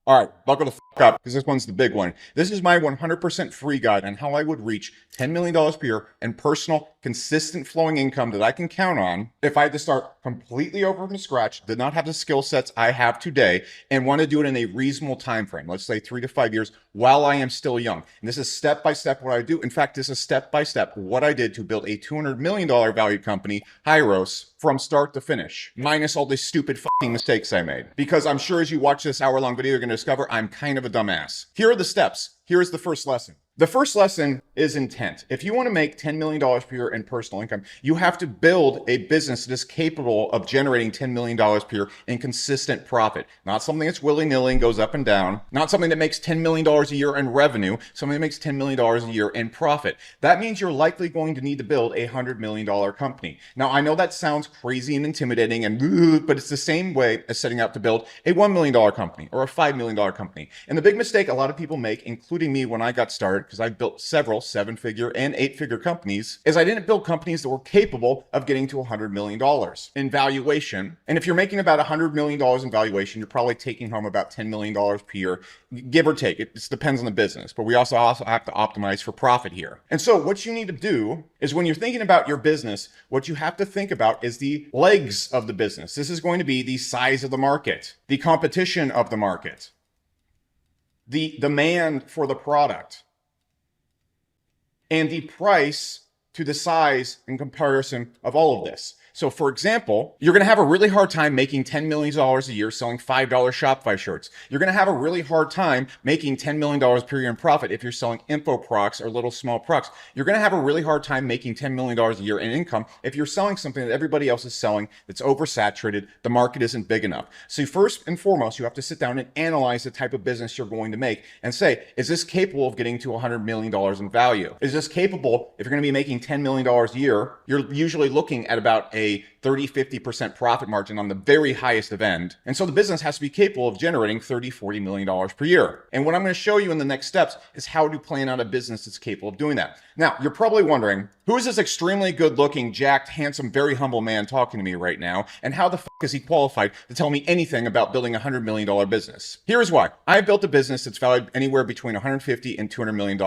All right, buckle the fuck up because this one's the big one. This is my 100% free guide on how I would reach $10 million per year in personal, consistent flowing income that I can count on if I had to start completely over from scratch, did not have the skill sets I have today, and want to do it in a reasonable time frame, let's say 3 to 5 years, while I am still young. And this is step by step what I do. In fact, this is step by step what I did to build a $200 million valued company, Hyros, from start to finish, minus all the stupid fucking mistakes I made. Because I'm sure as you watch this hour-long video, you're going to discover I'm kind of a dumbass. Here are the steps. Here's the first lesson. The first lesson is intent. If you want to make $10 million per year in personal income, you have to build a business that is capable of generating $10 million per year in consistent profit. Not something that's willy-nilly and goes up and down. Not something that makes $10 million a year in revenue. Something that makes $10 million a year in profit. That means you're likely going to need to build a $100 million company. Now, I know that sounds crazy and intimidating, but it's the same way as setting out to build a $1 million company or a $5 million company. And the big mistake a lot of people make, including me when I got started, because I've built several 7-figure and 8-figure companies, is I didn't build companies that were capable of getting to $100 million in valuation. And if you're making about $100 million in valuation, you're probably taking home about $10 million per year, give or take. It just depends on the business, but we also have to optimize for profit here. And so what you need to do is when you're thinking about your business, what you have to think about is the legs of the business. This is going to be the size of the market, the competition of the market, the demand for the product, and the price to the size in comparison of all of this. So for example, you're going to have a really hard time making $10 million a year selling $5 Shopify shirts. You're going to have a really hard time making $10 million per year in profit if you're selling info products or little small products. You're going to have a really hard time making $10 million a year in income if you're selling something that everybody else is selling that's oversaturated, the market isn't big enough. So first and foremost, you have to sit down and analyze the type of business you're going to make and say, is this capable of getting to $100 million in value? Is this capable, if you're going to be making $10 million a year, you're usually looking at about a 30-50% profit margin on the very highest of end. And so the business has to be capable of generating $30-40 million per year. And what I'm going to show you in the next steps is how to plan out a business that's capable of doing that. Now, you're probably wondering, who is this extremely good looking, jacked, handsome, very humble man talking to me right now? And how the fuck is he qualified to tell me anything about building a $100 million business? Here's why. I built a business that's valued anywhere between $150 and $200 million.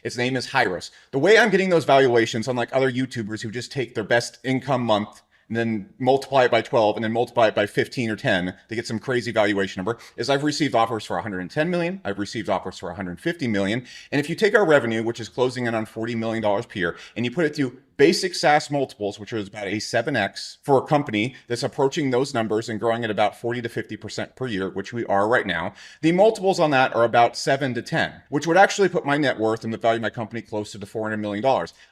Its name is Hyros. The way I'm getting those valuations, unlike other YouTubers who just take their best income month and then multiply it by 12 and then multiply it by 15 or 10 to get some crazy valuation number, is I've received offers for 110 million. I've received offers for 150 million. And if you take our revenue, which is closing in on $40 million per year, and you put it through basic SaaS multiples, which is about a 7x for a company that's approaching those numbers and growing at about 40 to 50% per year, which we are right now, the multiples on that are about 7 to 10, which would actually put my net worth and the value of my company closer to $400 million.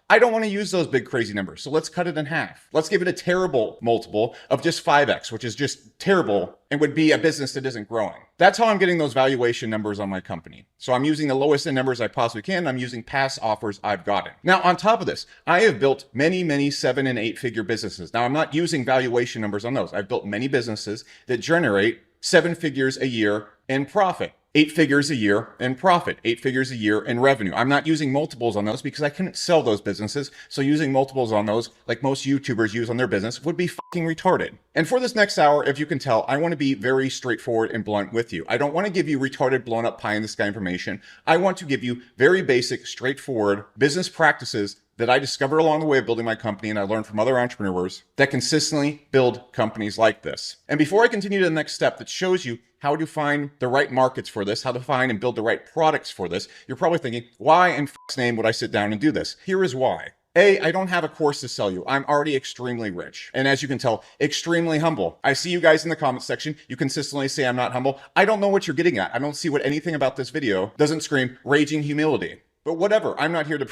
I don't want to use those big crazy numbers. So let's cut it in half. Let's give it a terrible multiple of just 5x, which is just terrible and would be a business that isn't growing. That's how I'm getting those valuation numbers on my company. So I'm using the lowest end numbers I possibly can. I'm using past offers I've gotten. Now, on top of this, I have built many 7- and 8-figure businesses. Now, I'm not using valuation numbers on those. I've built many businesses that generate 7 figures a year in profit. 8 figures a year in profit, 8 figures a year in revenue. I'm not using multiples on those because I couldn't sell those businesses. So using multiples on those, like most YouTubers use on their business, would be fucking retarded. And for this next hour, if you can tell, I want to be very straightforward and blunt with you. I don't want to give you retarded, blown up pie in the sky information. I want to give you very basic, straightforward business practices that I discovered along the way of building my company and I learned from other entrepreneurs that consistently build companies like this. And before I continue to the next step that shows you how to find the right markets for this, how to find and build the right products for this, you're probably thinking, why in f***'s name would I sit down and do this? Here is why. A, I don't have a course to sell you. I'm already extremely rich. And as you can tell, extremely humble. I see you guys in the comments section. You consistently say I'm not humble. I don't know what you're getting at. I don't see what anything about this video doesn't scream raging humility. But whatever, I'm not here to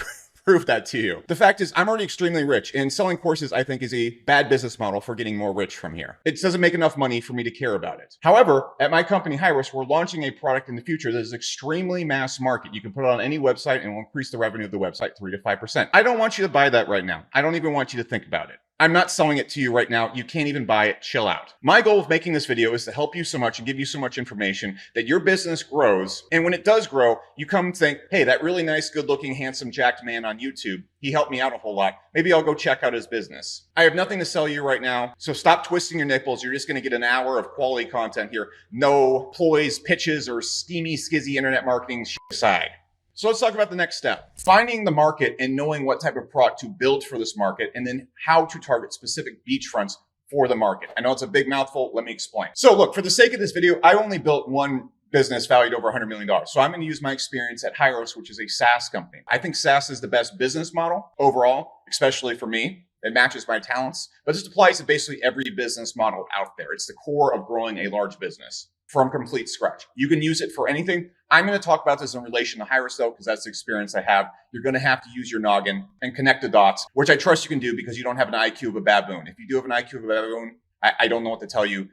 prove that to you. The fact is, I'm already extremely rich, and selling courses, I think, is a bad business model for getting more rich from here. It doesn't make enough money for me to care about it. However, at my company, Hyros, we're launching a product in the future that is extremely mass market. You can put it on any website and it will increase the revenue of the website 3 to 5%. I don't want you to buy that right now. I don't even want you to think about it. I'm not selling it to you right now. You can't even buy it. Chill out. My goal of making this video is to help you so much and give you so much information that your business grows. And when it does grow, you come and think, hey, that really nice, good looking, handsome, jacked man on YouTube, he helped me out a whole lot. Maybe I'll go check out his business. I have nothing to sell you right now. So stop twisting your nipples. You're just going to get an hour of quality content here. No ploys, pitches, or steamy, skizzy internet marketing shit aside. So let's talk about the next step. Finding the market and knowing what type of product to build for this market, and then how to target specific beachfronts for the market. I know it's a big mouthful. Let me explain. So look, for the sake of this video, I only built one business valued over $100 million. So I'm going to use my experience at Hyros, which is a SaaS company. I think SaaS is the best business model overall, especially for me. It matches my talents, but this applies to basically every business model out there. It's the core of growing a large business from complete scratch. You can use it for anything. I'm going to talk about this in relation to Hyros though, because that's the experience I have. You're going to have to use your noggin and connect the dots, which I trust you can do because you don't have an IQ of a baboon. If you do have an IQ of a baboon, I don't know what to tell you.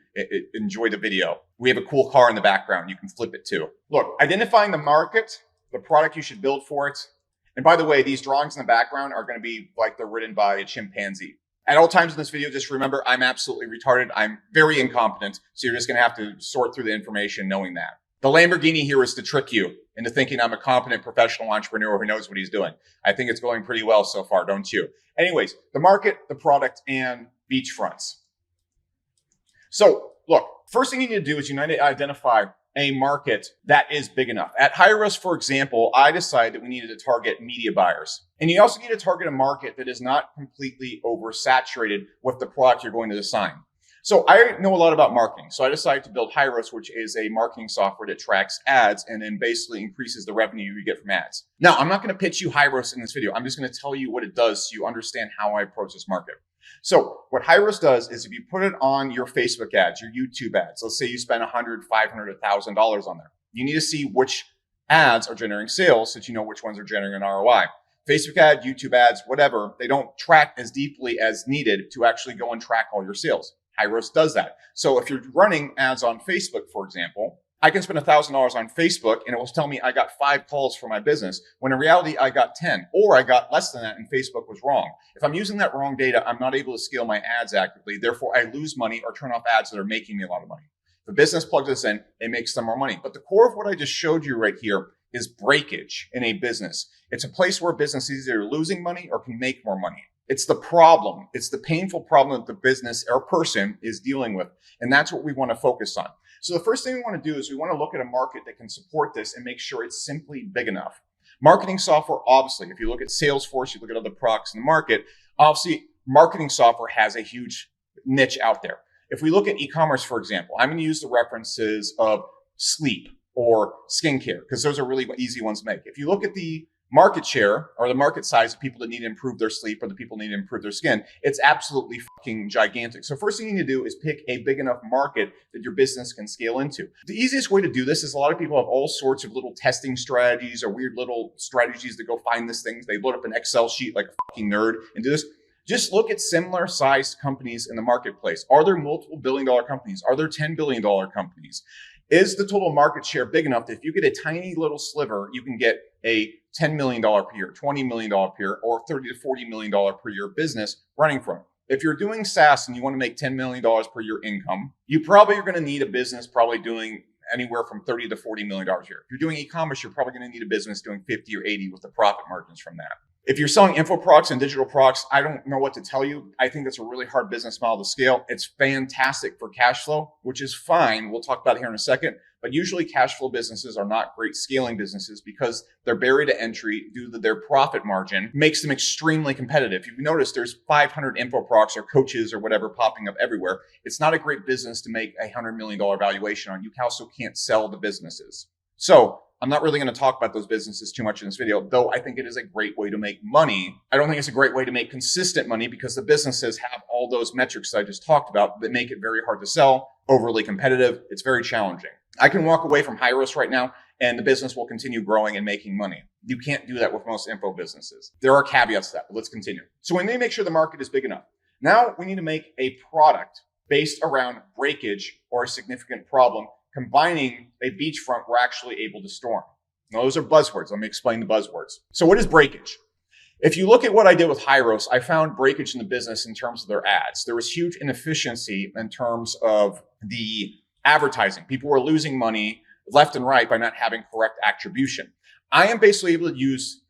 Enjoy the video. We have a cool car in the background. You can flip it too. Look, identifying the market, the product you should build for it. And by the way, these drawings in the background are going to be like they're written by a chimpanzee. At all times in this video, just remember, I'm absolutely retarded. I'm very incompetent. So you're just going to have to sort through the information knowing that. The Lamborghini here is to trick you into thinking I'm a competent professional entrepreneur who knows what he's doing. I think it's going pretty well so far, don't you? Anyways, the market, the product, and beachfronts. So look, first thing you need to do is you need to identify a market that is big enough. At Hyros, for example, I decided that we needed to target media buyers. And you also need to target a market that is not completely oversaturated with the product you're going to assign. So I know a lot about marketing. So I decided to build Hyros, which is a marketing software that tracks ads and then basically increases the revenue you get from ads. Now, I'm not going to pitch you Hyros in this video. I'm just going to tell you what it does so you understand how I approach this market. So what Hyros does is if you put it on your Facebook ads, your YouTube ads, let's say you spend $100, $500, $1,000 on there. You need to see which ads are generating sales so that you know which ones are generating an ROI. Facebook ad, YouTube ads, whatever, they don't track as deeply as needed to actually go and track all your sales. Hyros does that. So if you're running ads on Facebook, for example, I can spend $1,000 on Facebook and it will tell me I got 5 calls for my business when in reality I got 10 or I got less than that and Facebook was wrong. If I'm using that wrong data, I'm not able to scale my ads accurately. Therefore, I lose money or turn off ads that are making me a lot of money. If a business plugs this in, it makes them more money. But the core of what I just showed you right here is breakage in a business. It's a place where a business is either losing money or can make more money. It's the problem. It's the painful problem that the business or person is dealing with. And that's what we want to focus on. So the first thing we want to do is we want to look at a market that can support this and make sure it's simply big enough. Marketing software, obviously, if you look at Salesforce, you look at other products in the market, obviously marketing software has a huge niche out there. If we look at e-commerce, for example, I'm going to use the references of sleep or skincare because those are really easy ones to make. If you look at the market share or the market size of people that need to improve their sleep or the people that need to improve their skin, it's absolutely fucking gigantic. So first thing you need to do is pick a big enough market that your business can scale into. The easiest way to do this is a lot of people have all sorts of little testing strategies or weird little strategies to go find these things. They load up an Excel sheet like a fucking nerd and do this. Just look at similar sized companies in the marketplace. Are there multiple billion-dollar companies? Are there $10 billion companies? Is the total market share big enough that if you get a tiny little sliver, you can get a $10 million per year, $20 million per year, or $30 to $40 million per year business running from it? If you're doing SaaS and you want to make $10 million per year income, you probably are going to need a business probably doing anywhere from $30 to $40 million a year. If you're doing e-commerce, you're probably going to need a business doing 50 or 80 with the profit margins from that. If you're selling info products and digital products, I don't know what to tell you. I think that's a really hard business model to scale. It's fantastic for cash flow, which is fine. We'll talk about it here in a second. But usually cash flow businesses are not great scaling businesses because their barrier to entry due to their profit margin makes them extremely competitive. If you've noticed, there's 500 info products or coaches or whatever popping up everywhere. It's not a great business to make a $100 million valuation on. You also can't sell the businesses. So I'm not really going to talk about those businesses too much in this video, though I think it is a great way to make money. I don't think it's a great way to make consistent money because the businesses have all those metrics I just talked about that make it very hard to sell, overly competitive. It's very challenging. I can walk away from Hyros right now and the business will continue growing and making money. You can't do that with most info businesses. There are caveats to that, but let's continue. So we need to make sure the market is big enough. Now we need to make a product based around breakage or a significant problem, combining a beachfront we're actually able to storm. Now, those are buzzwords. Let me explain the buzzwords. So what is breakage? If you look at what I did with Hyros, I found breakage in the business in terms of their ads. There was huge inefficiency in terms of the advertising. People were losing money left and right by not having correct attribution. I am basically able to use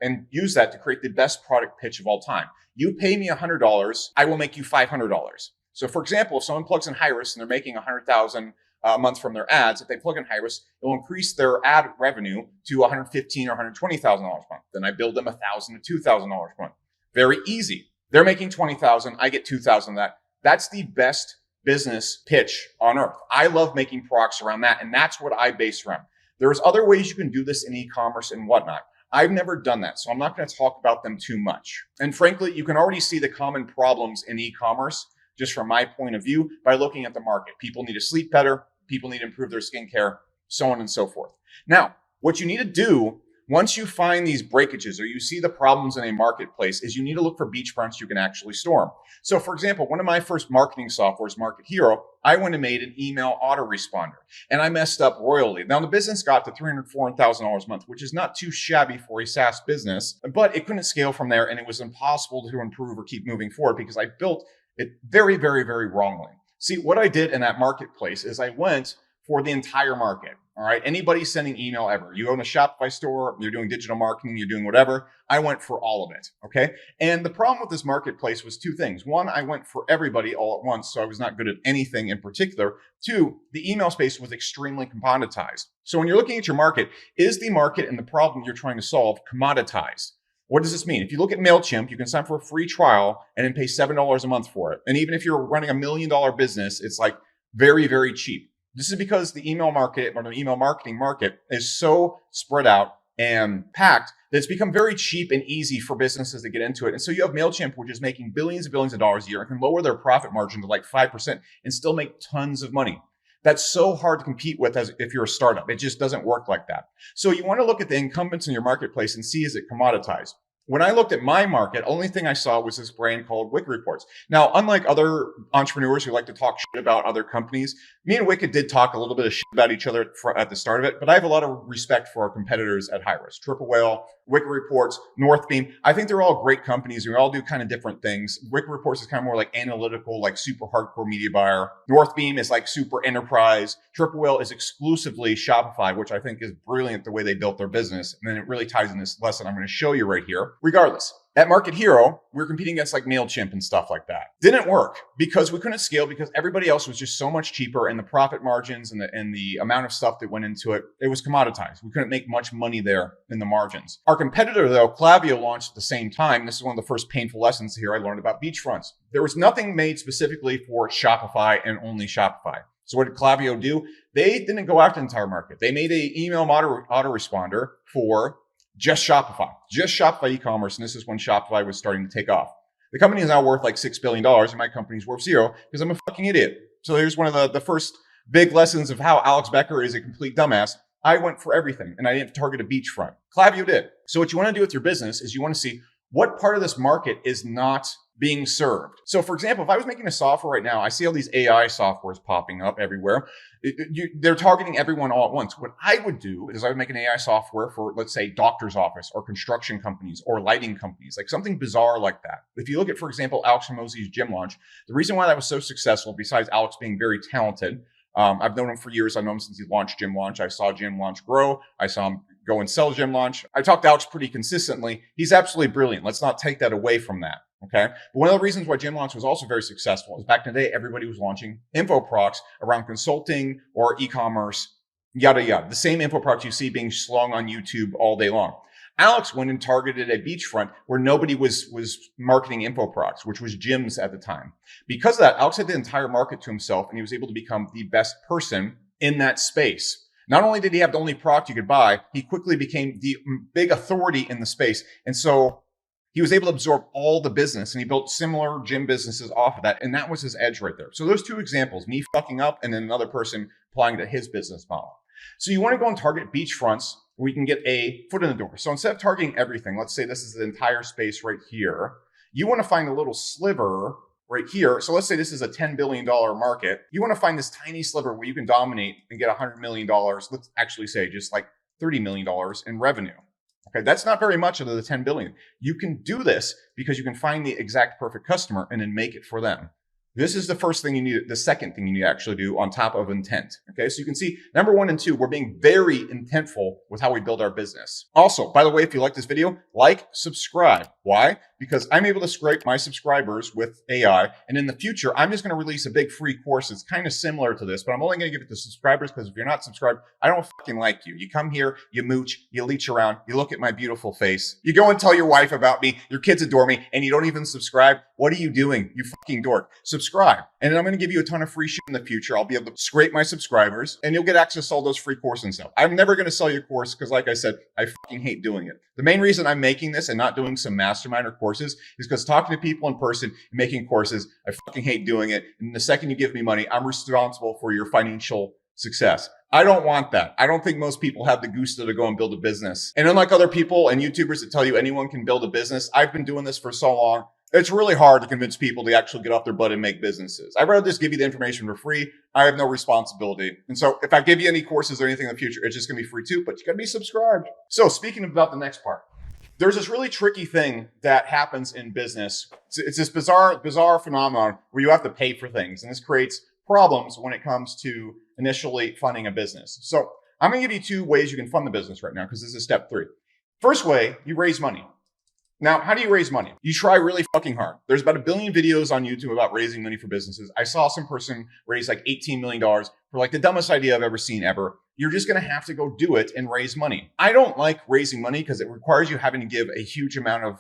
that to create the best product pitch of all time. You pay me $100, I will make you $500. So for example, if someone plugs in Hyros and they're making $100,000 a month from their ads, if they plug in Hyros, it will increase their ad revenue to $115,000 or $120,000 a month. Then I build them $1,000 to $2,000 a month. Very easy. They're making $20,000. I get $2,000 of that. That's the best business pitch on earth. I love making products around that, and that's what I base around. There's other ways you can do this in e-commerce and whatnot. I've never done that, so I'm not going to talk about them too much. And frankly, you can already see the common problems in e-commerce just from my point of view by looking at the market. People need to sleep better. People need to improve their skincare, so on and so forth. Now, what you need to do once you find these breakages or you see the problems in a marketplace is you need to look for beachfronts you can actually storm. So for example, one of my first marketing softwares, Market Hero, I went and made an email autoresponder and I messed up royally. Now the business got to $304,000 a month, which is not too shabby for a SaaS business, but it couldn't scale from there and it was impossible to improve or keep moving forward because I built it very, very, very wrongly. See, what I did in that marketplace is I went for the entire market. All right. Anybody sending email ever. You own a Shopify store, you're doing digital marketing, you're doing whatever. I went for all of it. Okay. And the problem with this marketplace was two things. One, I went for everybody all at once. So I was not good at anything in particular. Two, the email space was extremely commoditized. So when you're looking at your market, is the market and the problem you're trying to solve commoditized? What does this mean? If you look at MailChimp, you can sign for a free trial and then pay $7 a month for it. And even if you're running $1 million business, it's like very, very cheap. This is because the email market or the email marketing market is so spread out and packed that it's become very cheap and easy for businesses to get into it. And so you have MailChimp, which is making billions and billions of dollars a year and can lower their profit margin to like 5% and still make tons of money. That's so hard to compete with as if you're a startup. It just doesn't work like that. So you want to look at the incumbents in your marketplace and see, is it commoditized? When I looked at my market, only thing I saw was this brand called Wicked Reports. Now, unlike other entrepreneurs who like to talk shit about other companies, me and Wicked did talk a little bit of shit about each other at the start of it, but I have a lot of respect for our competitors at high risk. Triple Whale, Wicked Reports, Northbeam. I think they're all great companies. We all do kind of different things. Wicked Reports is kind of more like analytical, like super hardcore media buyer. Northbeam is like super enterprise. Triple Whale is exclusively Shopify, which I think is brilliant the way they built their business. And then it really ties in this lesson I'm going to show you right here. Regardless, at Market Hero, we were competing against like MailChimp and stuff like that. Didn't work because we couldn't scale because everybody else was just so much cheaper and the profit margins and the amount of stuff that went into it, it was commoditized. We couldn't make much money there in the margins. Our competitor though, Klaviyo, launched at the same time. This is one of the first painful lessons here I learned about beachfronts. There was nothing made specifically for Shopify and only Shopify. So what did Klaviyo do? They didn't go after the entire market. They made an email autoresponder for just Shopify e-commerce. And this is when Shopify was starting to take off. The company is now worth like $6 billion and my company's worth zero because I'm a fucking idiot. So here's one of the first big lessons of how Alex Becker is a complete dumbass. I went for everything and I didn't target a beachfront. Klaviyo did. So what you want to do with your business is you want to see what part of this market is not being served. So for example, if I was making a software right now, I see all these AI softwares popping up everywhere. They're targeting everyone all at once. What I would do is I would make an AI software for, let's say, doctor's office or construction companies or lighting companies, like something bizarre like that. If you look at, for example, Alex Hormozi's gym launch, the reason why that was so successful, besides Alex being very talented, I've known him for years. I've known him since he launched Gym Launch. I saw Gym Launch grow. I saw him go and sell Gym Launch. I talked to Alex pretty consistently. He's absolutely brilliant. Let's not take that away from that. Okay. But one of the reasons why Gym Launch was also very successful is back in the day, everybody was launching info products around consulting or e-commerce, yada, yada. The same info products you see being slung on YouTube all day long. Alex went and targeted a beachfront where nobody was marketing info products, which was gyms at the time. Because of that, Alex had the entire market to himself and he was able to become the best person in that space. Not only did he have the only product you could buy, he quickly became the big authority in the space. And so he was able to absorb all the business and he built similar gym businesses off of that. And that was his edge right there. So those two examples, me fucking up and then another person applying to his business model. So you want to go and target beachfronts where you can get a foot in the door. So instead of targeting everything, let's say this is the entire space right here. You want to find a little sliver right here. So let's say this is a $10 billion market. You want to find this tiny sliver where you can dominate and get $100 million. Let's actually say just like $30 million in revenue. Okay, that's not very much of the 10 billion. You can do this because you can find the exact perfect customer and then make it for them. This is the first thing you need, the second thing you need to actually do on top of intent. Okay, so you can see number 1 and 2, we're being very intentful with how we build our business. Also, by the way, if you like this video, like, subscribe. Why? Because I'm able to scrape my subscribers with AI. And in the future, I'm just going to release a big free course that's kind of similar to this, but I'm only going to give it to subscribers because if you're not subscribed, I don't fucking like you. You come here, you mooch, you leech around, you look at my beautiful face. You go and tell your wife about me, your kids adore me, and you don't even subscribe. What are you doing, you fucking dork? Subscribe. And then I'm going to give you a ton of free shit in the future. I'll be able to scrape my subscribers and you'll get access to all those free courses and stuff. I'm never going to sell you a course because like I said, I fucking hate doing it. The main reason I'm making this and not doing some mastermind or courses is because talking to people in person and making courses, I fucking hate doing it. And the second you give me money, I'm responsible for your financial success. I don't want that. I don't think most people have the gusto to go and build a business. And unlike other people and YouTubers that tell you anyone can build a business, I've been doing this for so long. It's really hard to convince people to actually get off their butt and make businesses. I'd rather just give you the information for free. I have no responsibility. And so if I give you any courses or anything in the future, it's just going to be free too, but you got to be subscribed. So speaking about the next part, there's this really tricky thing that happens in business. It's this bizarre phenomenon where you have to pay for things. And this creates problems when it comes to initially funding a business. So I'm going to give you 2 ways you can fund the business right now because this is step 3. First way, you raise money. Now, how do you raise money? You try really fucking hard. There's about 1 billion videos on YouTube about raising money for businesses. I saw some person raise like $18 million for like the dumbest idea I've ever seen ever. You're just going to have to go do it and raise money. I don't like raising money because it requires you having to give a huge amount of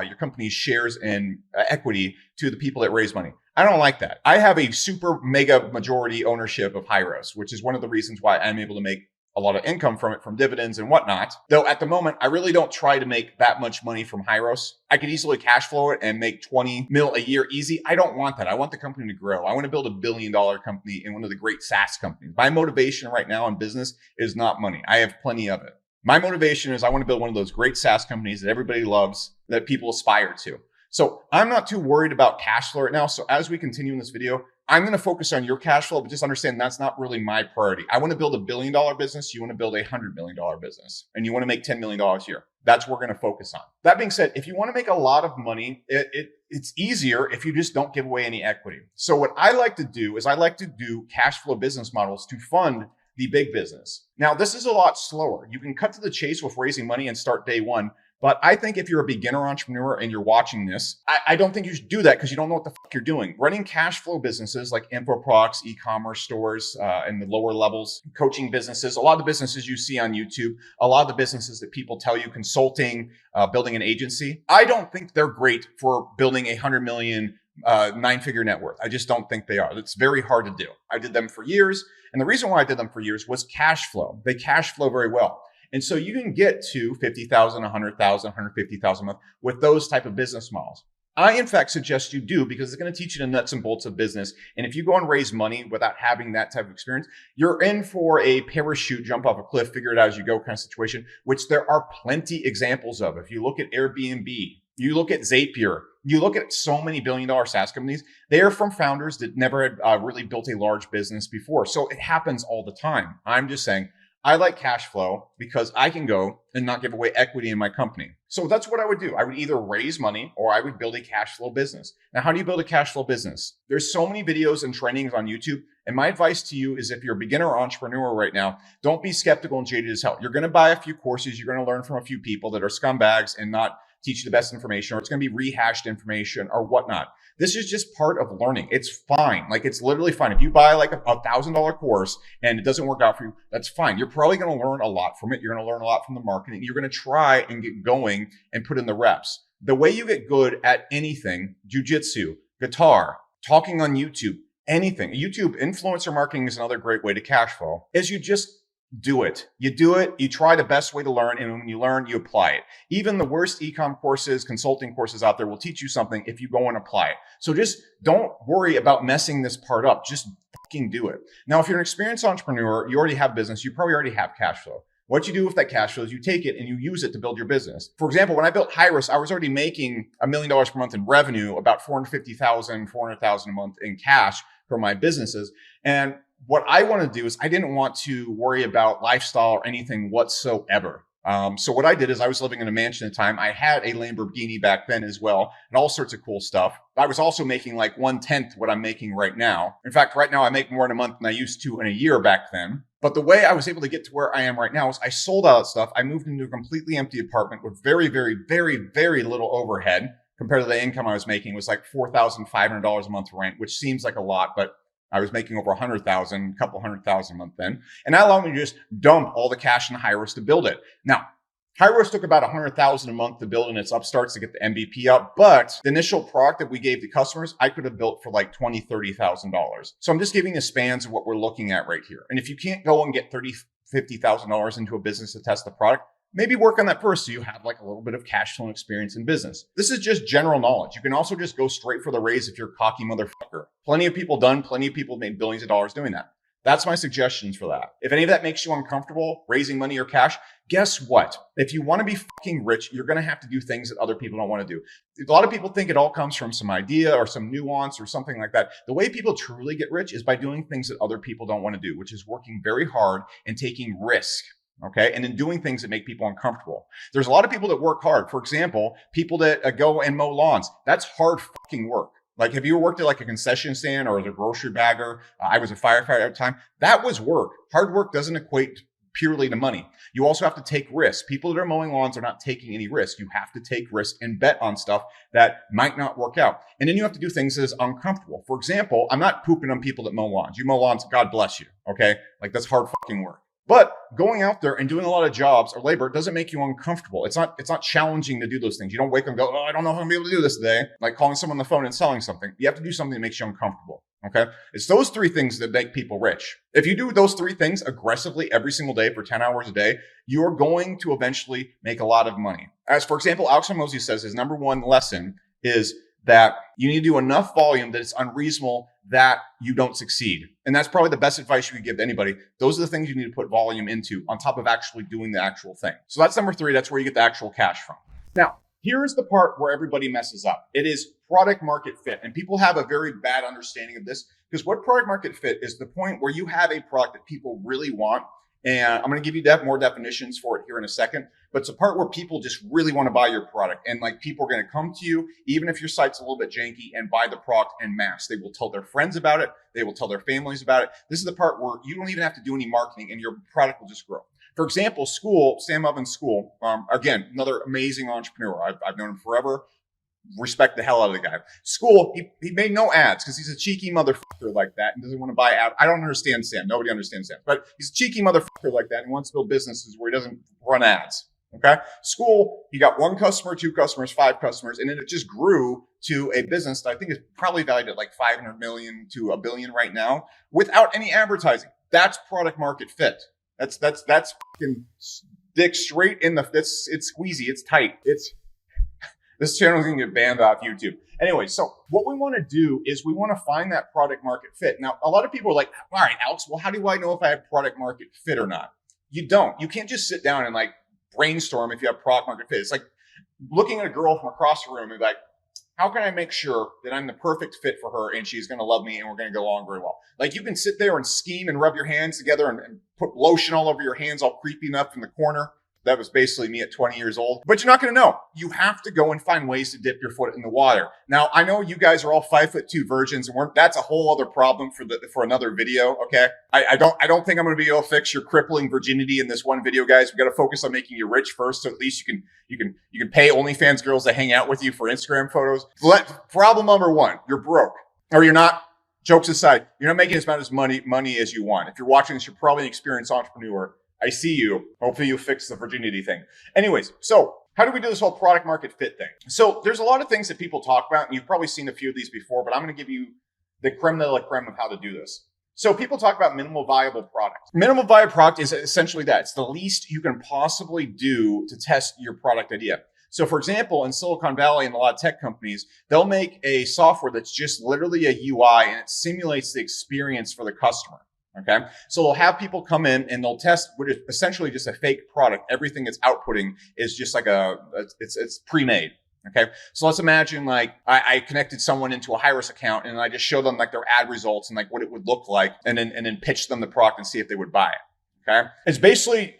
your company's shares and equity to the people that raise money. I don't like that. I have a super mega majority ownership of Hyros, which is one of the reasons why I'm able to make a lot of income from it, from dividends and whatnot. Though at the moment, I really don't try to make that much money from Hyros. I could easily cash flow it and make 20 mil a year easy. I don't want that. I want the company to grow. I want to build $1 billion company in one of the great SaaS companies. My motivation right now in business is not money. I have plenty of it. My motivation is I want to build one of those great SaaS companies that everybody loves, that people aspire to. So I'm not too worried about cash flow right now. So as we continue in this video, I'm going to focus on your cash flow, but just understand that's not really my priority. I want to build $1 billion business. You want to build $100 million business and you want to make $10 million a year. That's what we're going to focus on. That being said, if you want to make a lot of money, it's easier if you just don't give away any equity. So what I like to do is I like to do cash flow business models to fund the big business. Now, this is a lot slower. You can cut to the chase with raising money and start day one. But I think if you're a beginner entrepreneur and you're watching this, I don't think you should do that because you don't know what the fuck you're doing. Running cash flow businesses like info products, e-commerce stores, and the lower levels, coaching businesses, a lot of the businesses you see on YouTube, a lot of the businesses that people tell you, consulting, building an agency, I don't think they're great for building 100 million 9-figure net worth. I just don't think they are. It's very hard to do. I did them for years. And the reason why I did them for years was cash flow. They cash flow very well. And so you can get to 50,000, 100,000, 150,000 a month with those type of business models. I, in fact, suggest you do because it's going to teach you the nuts and bolts of business. And if you go and raise money without having that type of experience, you're in for a parachute, jump off a cliff, figure it out as you go kind of situation, which there are plenty examples of. If you look at Airbnb, you look at Zapier, you look at so many billion-dollar SaaS companies, they are from founders that never had really built a large business before. So it happens all the time. I'm just saying, I like cash flow because I can go and not give away equity in my company. So that's what I would do. I would either raise money or I would build a cash flow business. Now, how do you build a cash flow business? There's so many videos and trainings on YouTube. And my advice to you is if you're a beginner or entrepreneur right now, don't be skeptical and jaded as hell. You're going to buy a few courses. You're going to learn from a few people that are scumbags and not teach you the best information, or it's going to be rehashed information or whatnot. This is just part of learning. It's fine. Like, it's literally fine. If you buy like a $1,000 course and it doesn't work out for you, that's fine. You're probably going to learn a lot from it. You're going to learn a lot from the marketing. You're going to try and get going and put in the reps. The way you get good at anything, jujitsu, guitar, talking on YouTube, anything, YouTube influencer marketing is another great way to cash flow, is you just do it. You do it. You try the best way to learn. And when you learn, you apply it. Even the worst e-com courses, consulting courses out there will teach you something if you go and apply it. So just don't worry about messing this part up. Just fucking do it. Now, if you're an experienced entrepreneur, you already have business, you probably already have cash flow. What you do with that cash flow is you take it and you use it to build your business. For example, when I built Hyros, I was already making $1 million per month in revenue, about 450,000, 400,000 a month in cash for my businesses. And what I want to do is I didn't want to worry about lifestyle or anything whatsoever. So what I did is I was living in a mansion at the time. I had a Lamborghini back then as well, and all sorts of cool stuff. I was also making like 1/10 what I'm making right now. In fact, right now I make more in a month than I used to in a year back then. But the way I was able to get to where I am right now is I sold all that stuff. I moved into a completely empty apartment with very, very, very, very little overhead compared to the income I was making. It was like $4,500 a month rent, which seems like a lot, but I was making over 100,000, a couple 100,000 a month then. And that allowed me to just dump all the cash in Hyros to build it. Now, Hyros took about 100,000 a month to build in its upstarts to get the MVP up, but the initial product that we gave to customers, I could have built for like $20,000, $30,000. So I'm just giving the spans of what we're looking at right here. And if you can't go and get $30,000, $50,000 into a business to test the product, maybe work on that first so you have like a little bit of cash flow experience in business. This is just general knowledge. You can also just go straight for the raise if you're a cocky motherfucker. Plenty of people plenty of people made billions of dollars doing that. That's my suggestions for that. If any of that makes you uncomfortable, raising money or cash, guess what? If you want to be fucking rich, you're going to have to do things that other people don't want to do. A lot of people think it all comes from some idea or some nuance or something like that. The way people truly get rich is by doing things that other people don't want to do, which is working very hard and taking risk. Okay. And then doing things that make people uncomfortable. There's a lot of people that work hard. For example, people that go and mow lawns. That's hard fucking work. Like, have you worked at like a concession stand or as a grocery bagger? I was a firefighter at the time. That was work. Hard work doesn't equate purely to money. You also have to take risks. People that are mowing lawns are not taking any risk. You have to take risks and bet on stuff that might not work out. And then you have to do things that is uncomfortable. For example, I'm not pooping on people that mow lawns. You mow lawns, God bless you. Okay. Like, that's hard fucking work. But going out there and doing a lot of jobs or labor doesn't make you uncomfortable. It's not challenging to do those things. You don't wake up and go, oh, I don't know if I'm gonna be able to do this today. Like calling someone on the phone and selling something. You have to do something that makes you uncomfortable. Okay. It's those three things that make people rich. If you do those three things aggressively every single day for 10 hours a day, you're going to eventually make a lot of money. As for example, Alex Hormozi says his number one lesson is that you need to do enough volume that it's unreasonable that you don't succeed. And that's probably the best advice you could give to anybody. Those are the things you need to put volume into on top of actually doing the actual thing. So that's number 3. That's where you get the actual cash from. Now, here's the part where everybody messes up. It is product market fit. And people have a very bad understanding of this, because what product market fit is the point where you have a product that people really want. And I'm going to give you more definitions for it here in a second. But it's a part where people just really want to buy your product. And like, people are going to come to you, even if your site's a little bit janky, and buy the product en masse. They will tell their friends about it. They will tell their families about it. This is the part where you don't even have to do any marketing and your product will just grow. For example, Sam Ovens School, again, another amazing entrepreneur. I've known him forever. Respect the hell out of the guy. School, he made no ads because he's a cheeky motherfucker like that and doesn't want to buy ads. I don't understand Sam. Nobody understands Sam. But he's a cheeky motherfucker like that and wants to build businesses where he doesn't run ads. Okay. School, he got 1 customer, 2 customers, 5 customers, and then it just grew to a business that I think is probably valued at like 500 million to $1 billion right now without any advertising. That's product market fit. That's fucking dick straight in the, it's squeezy. It's tight. This channel is going to get banned off YouTube. Anyway, so what we want to do is we want to find that product market fit. Now, a lot of people are like, all right, Alex, well, how do I know if I have product market fit or not? You don't. You can't just sit down and like brainstorm if you have product market fit. It's like looking at a girl from across the room and be like, how can I make sure that I'm the perfect fit for her and she's going to love me and we're going to go along very well? Like, you can sit there and scheme and rub your hands together and put lotion all over your hands, all creepy enough in the corner. That was basically me at 20 years old. But you're not going to know. You have to go and find ways to dip your foot in the water. Now, I know you guys are all 5'2" virgins, and that's a whole other problem for another video. Okay, I don't think I'm going to be able to fix your crippling virginity in this one video, guys. We got to focus on making you rich first, so at least you can pay OnlyFans girls to hang out with you for Instagram photos. Problem number 1: you're broke, or you're not. Jokes aside, you're not making as much money as you want. If you're watching this, you're probably an experienced entrepreneur. I see you. Hopefully you fix the virginity thing. Anyways, so how do we do this whole product market fit thing? So there's a lot of things that people talk about, and you've probably seen a few of these before, but I'm going to give you the creme de la creme of how to do this. So people talk about minimal viable product. Minimal viable product is essentially that. It's the least you can possibly do to test your product idea. So for example, in Silicon Valley and a lot of tech companies, they'll make a software that's just literally a UI and it simulates the experience for the customer. Okay. So they'll have people come in and they'll test what is essentially just a fake product. Everything it's outputting is just like it's pre-made. Okay. So let's imagine like I connected someone into a Hyros account and I just showed them like their ad results and like what it would look like and then pitch them the product and see if they would buy it. Okay. It's basically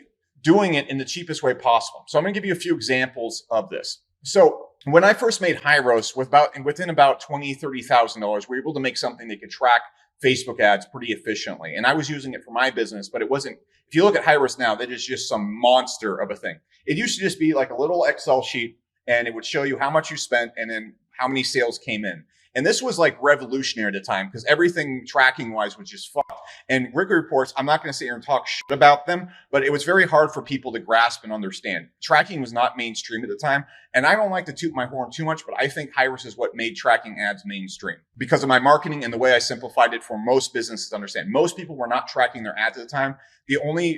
doing it in the cheapest way possible. So I'm going to give you a few examples of this. So when I first made Hyros, within about $20,000, $30,000, we were able to make something that could track Facebook ads pretty efficiently. And I was using it for my business, but it wasn't, if you look at Hyros now, that is just some monster of a thing. It used to just be like a little Excel sheet, and it would show you how much you spent and then how many sales came in. And this was like revolutionary at the time because everything tracking wise was just fucked. And weekly reports, I'm not going to sit here and talk shit about them, but it was very hard for people to grasp and understand. Tracking was not mainstream at the time. And I don't like to toot my horn too much, but I think Hyros is what made tracking ads mainstream because of my marketing and the way I simplified it for most businesses to understand. Most people were not tracking their ads at the time.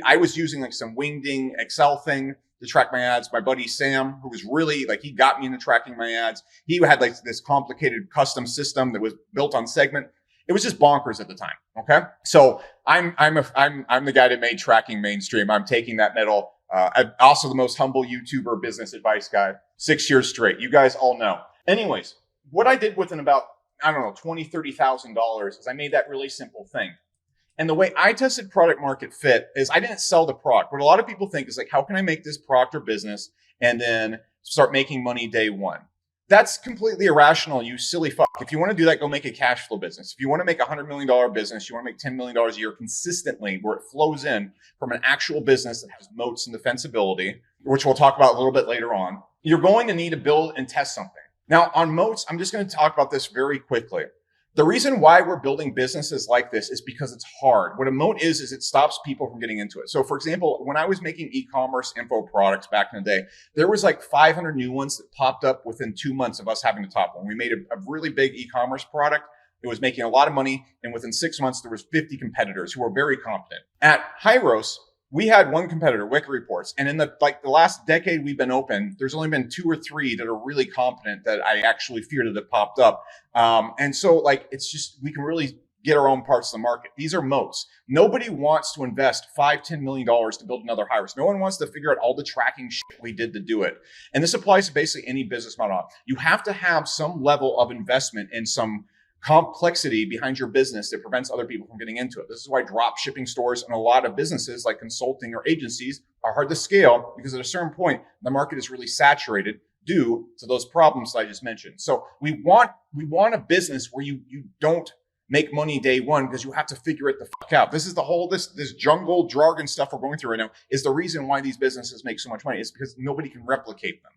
I was using like some wingding Excel thing to track my ads. My buddy Sam, who was really like, he got me into tracking my ads. He had like this complicated custom system that was built on segment. It was just bonkers at the time. Okay. So I'm the guy that made tracking mainstream. I'm taking that medal. I'm also the most humble YouTuber business advice guy, 6 years straight. You guys all know. Anyways, what I did within about, I don't know, $20,000, $30,000 is I made that really simple thing. And the way I tested product market fit is I didn't sell the product. What a lot of people think is like, how can I make this product or business and then start making money day one? That's completely irrational, you silly fuck. If you want to do that, go make a cash flow business. If you want to make a $100 million business, you want to make $10 million a year consistently where it flows in from an actual business that has moats and defensibility, which we'll talk about a little bit later on, you're going to need to build and test something. Now on moats, I'm just going to talk about this very quickly. The reason why we're building businesses like this is because it's hard. What a moat is it stops people from getting into it. So for example, when I was making e-commerce info products back in the day, there was like 500 new ones that popped up within 2 months of us having the top one. We made a really big e-commerce product. It was making a lot of money. And within 6 months, there was 50 competitors who were very competent. At Hyros, we had one competitor, Wiki Reports. And in the last decade we've been open, there's only been 2 or 3 that are really competent that I actually fear that have popped up. And so like, it's just, we can really get our own parts of the market. These are moats. Nobody wants to invest $5, $10 million to build another Hyros. No one wants to figure out all the tracking shit we did to do it. And this applies to basically any business model. You have to have some level of investment in some complexity behind your business that prevents other people from getting into it. This is why drop shipping stores and a lot of businesses like consulting or agencies are hard to scale because at a certain point, the market is really saturated due to those problems that I just mentioned. So we want a business where you don't make money day one because you have to figure it the fuck out. This is the whole, this jungle jargon stuff we're going through right now is the reason why these businesses make so much money. It's because nobody can replicate them.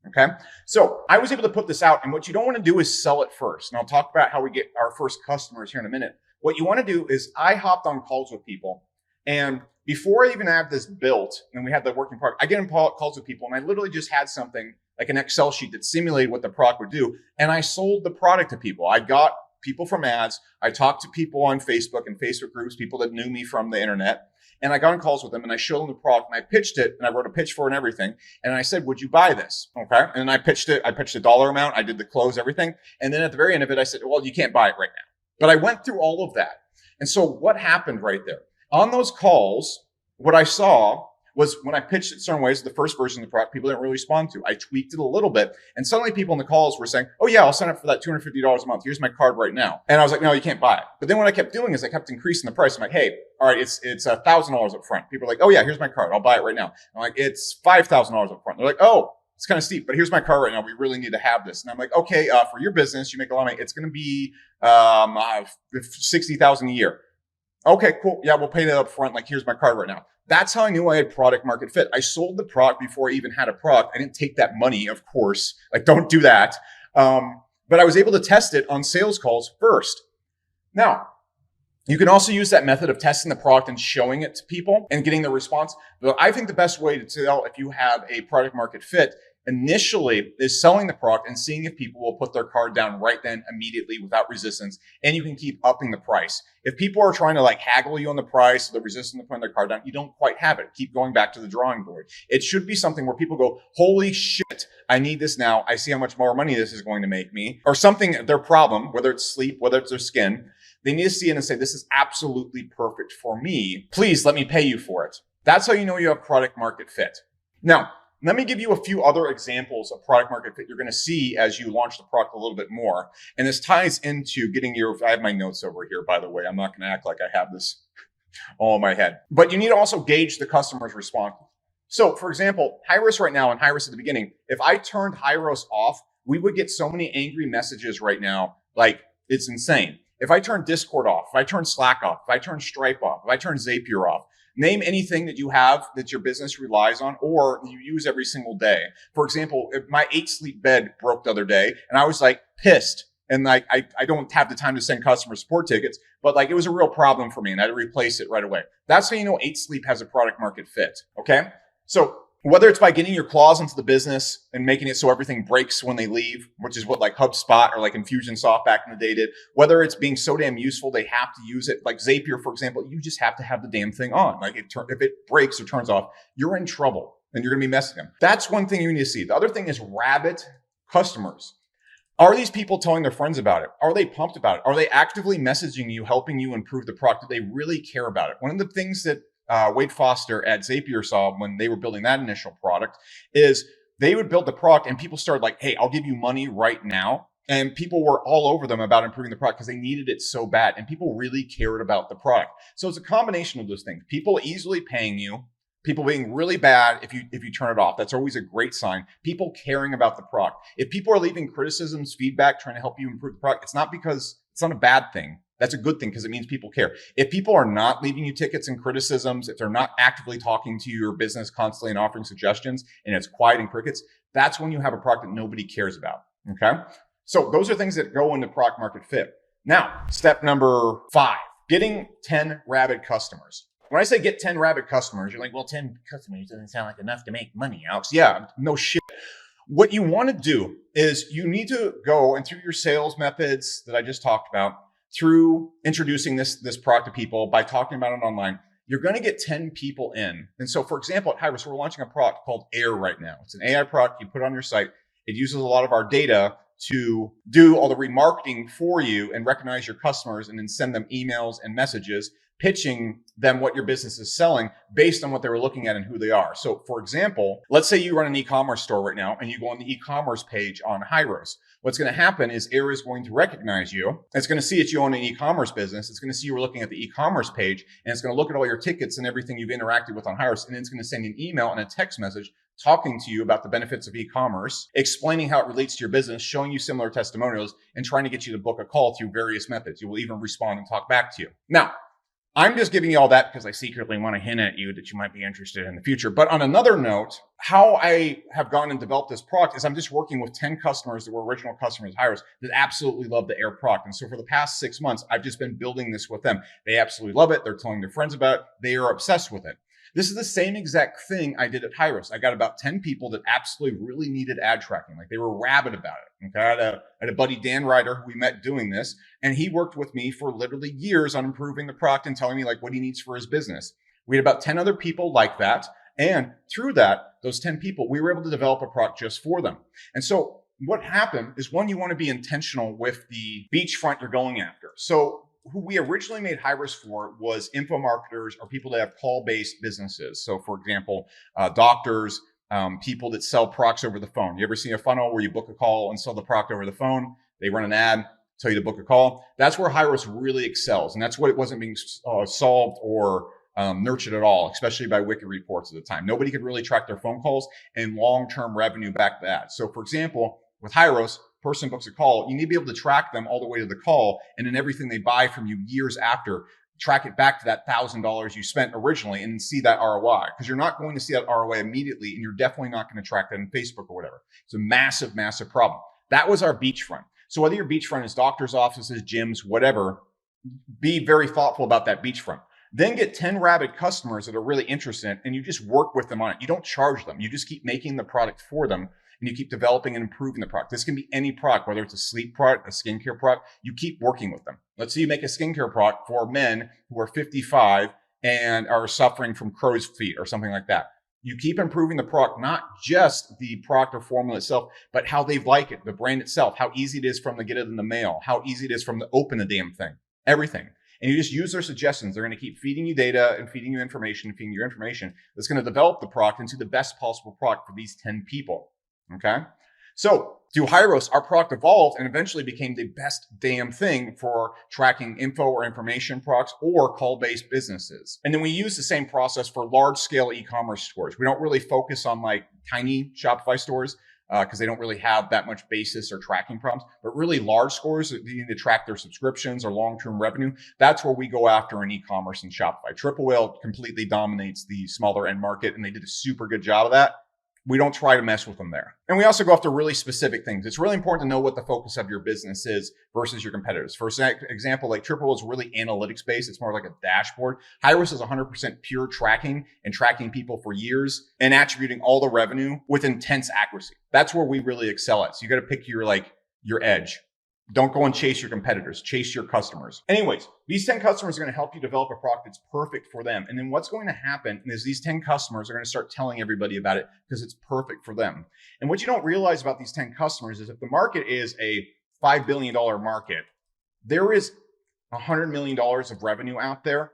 Okay. So I was able to put this out, and what you don't want to do is sell it first. And I'll talk about how we get our first customers here in a minute. What you want to do is I hopped on calls with people, and before I even have this built and we had the working product, I get on calls with people and I literally just had something like an Excel sheet that simulated what the product would do. And I sold the product to people. I got people from ads. I talked to people on Facebook and Facebook groups, people that knew me from the internet. And I got on calls with them and I showed them the product and I pitched it and I wrote a pitch for it and everything. And I said, would you buy this? Okay. And I pitched it. I pitched a dollar amount. I did the close, everything. And then at the very end of it, I said, well, you can't buy it right now. But I went through all of that. And so what happened right there? On those calls, what I saw was when I pitched it certain ways, the first version of the product, people didn't really respond to. I tweaked it a little bit. And suddenly people in the calls were saying, oh yeah, I'll sign up for that $250 a month. Here's my card right now. And I was like, no, you can't buy it. But then what I kept doing is I kept increasing the price. I'm like, hey, all right, it's $1,000 up front. People are like, oh yeah, here's my card. I'll buy it right now. I'm like, it's $5,000 up front. They're like, oh, it's kind of steep, but here's my card right now. We really need to have this. And I'm like, okay, for your business, you make a lot of money. It's going to be $60,000 a year. Okay, cool. Yeah, we'll pay that up front. Like, here's my card right now. That's how I knew I had product market fit. I sold the product before I even had a product. I didn't take that money, of course. Like, don't do that. But I was able to test it on sales calls first. Now, you can also use that method of testing the product and showing it to people and getting the response. But I think the best way to tell if you have a product market fit initially is selling the product and seeing if people will put their card down right then immediately without resistance. And you can keep upping the price. If people are trying to like haggle you on the price, the resistance to putting their card down, you don't quite have it. Keep going back to the drawing board. It should be something where people go, holy shit, I need this now. I see how much more money this is going to make me, or something, their problem, whether it's sleep, whether it's their skin. They need to see it and say, this is absolutely perfect for me. Please let me pay you for it. That's how you know you have product market fit. Now, let me give you a few other examples of product market fit you're going to see as you launch the product a little bit more. And this ties into getting I have my notes over here, by the way. I'm not going to act like I have this all in my head. But you need to also gauge the customer's response. So for example, Hyros right now and Hyros at the beginning, if I turned Hyros off, we would get so many angry messages right now. Like it's insane. If I turn Discord off, if I turn Slack off, if I turn Stripe off, if I turn Zapier off, name anything that you have that your business relies on or you use every single day. For example, if my 8 sleep bed broke the other day and I was like pissed and like, I don't have the time to send customer support tickets, but like it was a real problem for me and I had to replace it right away. That's how you know 8sleep has a product market fit. Okay. So whether it's by getting your claws into the business and making it so everything breaks when they leave, which is what like HubSpot or like Infusionsoft back in the day did, whether it's being so damn useful, they have to use it. Like Zapier, for example, you just have to have the damn thing on. Like if it breaks or turns off, you're in trouble and you're going to be messing them. That's one thing you need to see. The other thing is rabid customers. Are these people telling their friends about it? Are they pumped about it? Are they actively messaging you, helping you improve the product? Do they really care about it? One of the things that Wade Foster at Zapier saw when they were building that initial product is they would build the product and people started like, hey, I'll give you money right now. And people were all over them about improving the product because they needed it so bad. And people really cared about the product. So it's a combination of those things. People easily paying you, people being really bad if you turn it off. That's always a great sign. People caring about the product. If people are leaving criticisms, feedback, trying to help you improve the product, it's not a bad thing. That's a good thing because it means people care. If people are not leaving you tickets and criticisms, if they're not actively talking to your business constantly and offering suggestions and it's quiet and crickets, that's when you have a product that nobody cares about. Okay. So those are things that go into product market fit. Now, step number 5, getting 10 rabid customers. When I say get 10 rabid customers, you're like, well, 10 customers doesn't sound like enough to make money, Alex. Yeah, no shit. What you want to do is you need to go and through your sales methods that I just talked about, through introducing this product to people by talking about it online, you're going to get 10 people in. And so, for example, at Hyros, we're launching a product called Air right now. It's an AI product you put on your site. It uses a lot of our data to do all the remarketing for you and recognize your customers and then send them emails and messages pitching them what your business is selling based on what they were looking at and who they are. So for example, let's say you run an e-commerce store right now and you go on the e-commerce page on Hyros. What's going to happen is Air is going to recognize you. It's going to see that you own an e-commerce business. It's going to see you're looking at the e-commerce page and it's going to look at all your tickets and everything you've interacted with on Hyros. And then it's going to send you an email and a text message talking to you about the benefits of e-commerce, explaining how it relates to your business, showing you similar testimonials, and trying to get you to book a call through various methods. You will even respond and talk back to you. Now, I'm just giving you all that because I secretly want to hint at you that you might be interested in the future. But on another note, how I have gone and developed this product is I'm just working with 10 customers that were original customers of Hyros that absolutely love the Air product. And so for the past 6 months, I've just been building this with them. They absolutely love it. They're telling their friends about it. They are obsessed with it. This is the same exact thing I did at Hyros. I got about 10 people that absolutely really needed ad tracking. Like they were rabid about it. Okay. I had a buddy, Dan Ryder, who we met doing this, and he worked with me for literally years on improving the product and telling me like what he needs for his business. We had about 10 other people like that. And through that, those 10 people, we were able to develop a product just for them. And so what happened is, one, you want to be intentional with the beachfront you're going after. So who we originally made Hyros for was info marketers or people that have call-based businesses. So for example, doctors, people that sell products over the phone. You ever see a funnel where you book a call and sell the product over the phone? They run an ad, tell you to book a call. That's where Hyros really excels. And that's what it wasn't being solved or nurtured at all, especially by Wiki reports at the time. Nobody could really track their phone calls and long-term revenue back to that. So for example, with Hyros, person books a call, you need to be able to track them all the way to the call, and then everything they buy from you years after, track it back to that $1,000 you spent originally and see that ROI, because you're not going to see that ROI immediately, and you're definitely not going to track that in Facebook or whatever. It's a massive, massive problem. That was our beachfront. So whether your beachfront is doctors' offices, gyms, whatever, be very thoughtful about that beachfront. Then get 10 rabid customers that are really interested, and you just work with them on it. You don't charge them. You just keep making the product for them, and you keep developing and improving the product. This can be any product, whether it's a sleep product, a skincare product. You keep working with them. Let's say you make a skincare product for men who are 55 and are suffering from crow's feet or something like that. You keep improving the product, not just the product or formula itself, but how they like it, the brand itself, how easy it is for them to get it in the mail, how easy it is for them to open the damn thing, everything. And you just use their suggestions. They're going to keep feeding you data and feeding you information and feeding your information that's going to develop the product into the best possible product for these 10 people. Okay. So through Hyros, our product evolved and eventually became the best damn thing for tracking info or information products or call-based businesses. And then we use the same process for large-scale e-commerce stores. We don't really focus on like tiny Shopify stores because they don't really have that much basis or tracking problems. But really large stores that need to track their subscriptions or long-term revenue, that's where we go after in e-commerce and Shopify. Triple Whale completely dominates the smaller end market, and they did a super good job of that. We don't try to mess with them there. And we also go after really specific things. It's really important to know what the focus of your business is versus your competitors. For example, like Triple is really analytics based. It's more like a dashboard. Hyros is 100% pure tracking and tracking people for years and attributing all the revenue with intense accuracy. That's where we really excel at. So you got to pick your edge. Don't go and chase your competitors, chase your customers. Anyways, these 10 customers are going to help you develop a product that's perfect for them. And then what's going to happen is these 10 customers are going to start telling everybody about it because it's perfect for them. And what you don't realize about these 10 customers is if the market is a $5 billion market, there is $100 million of revenue out there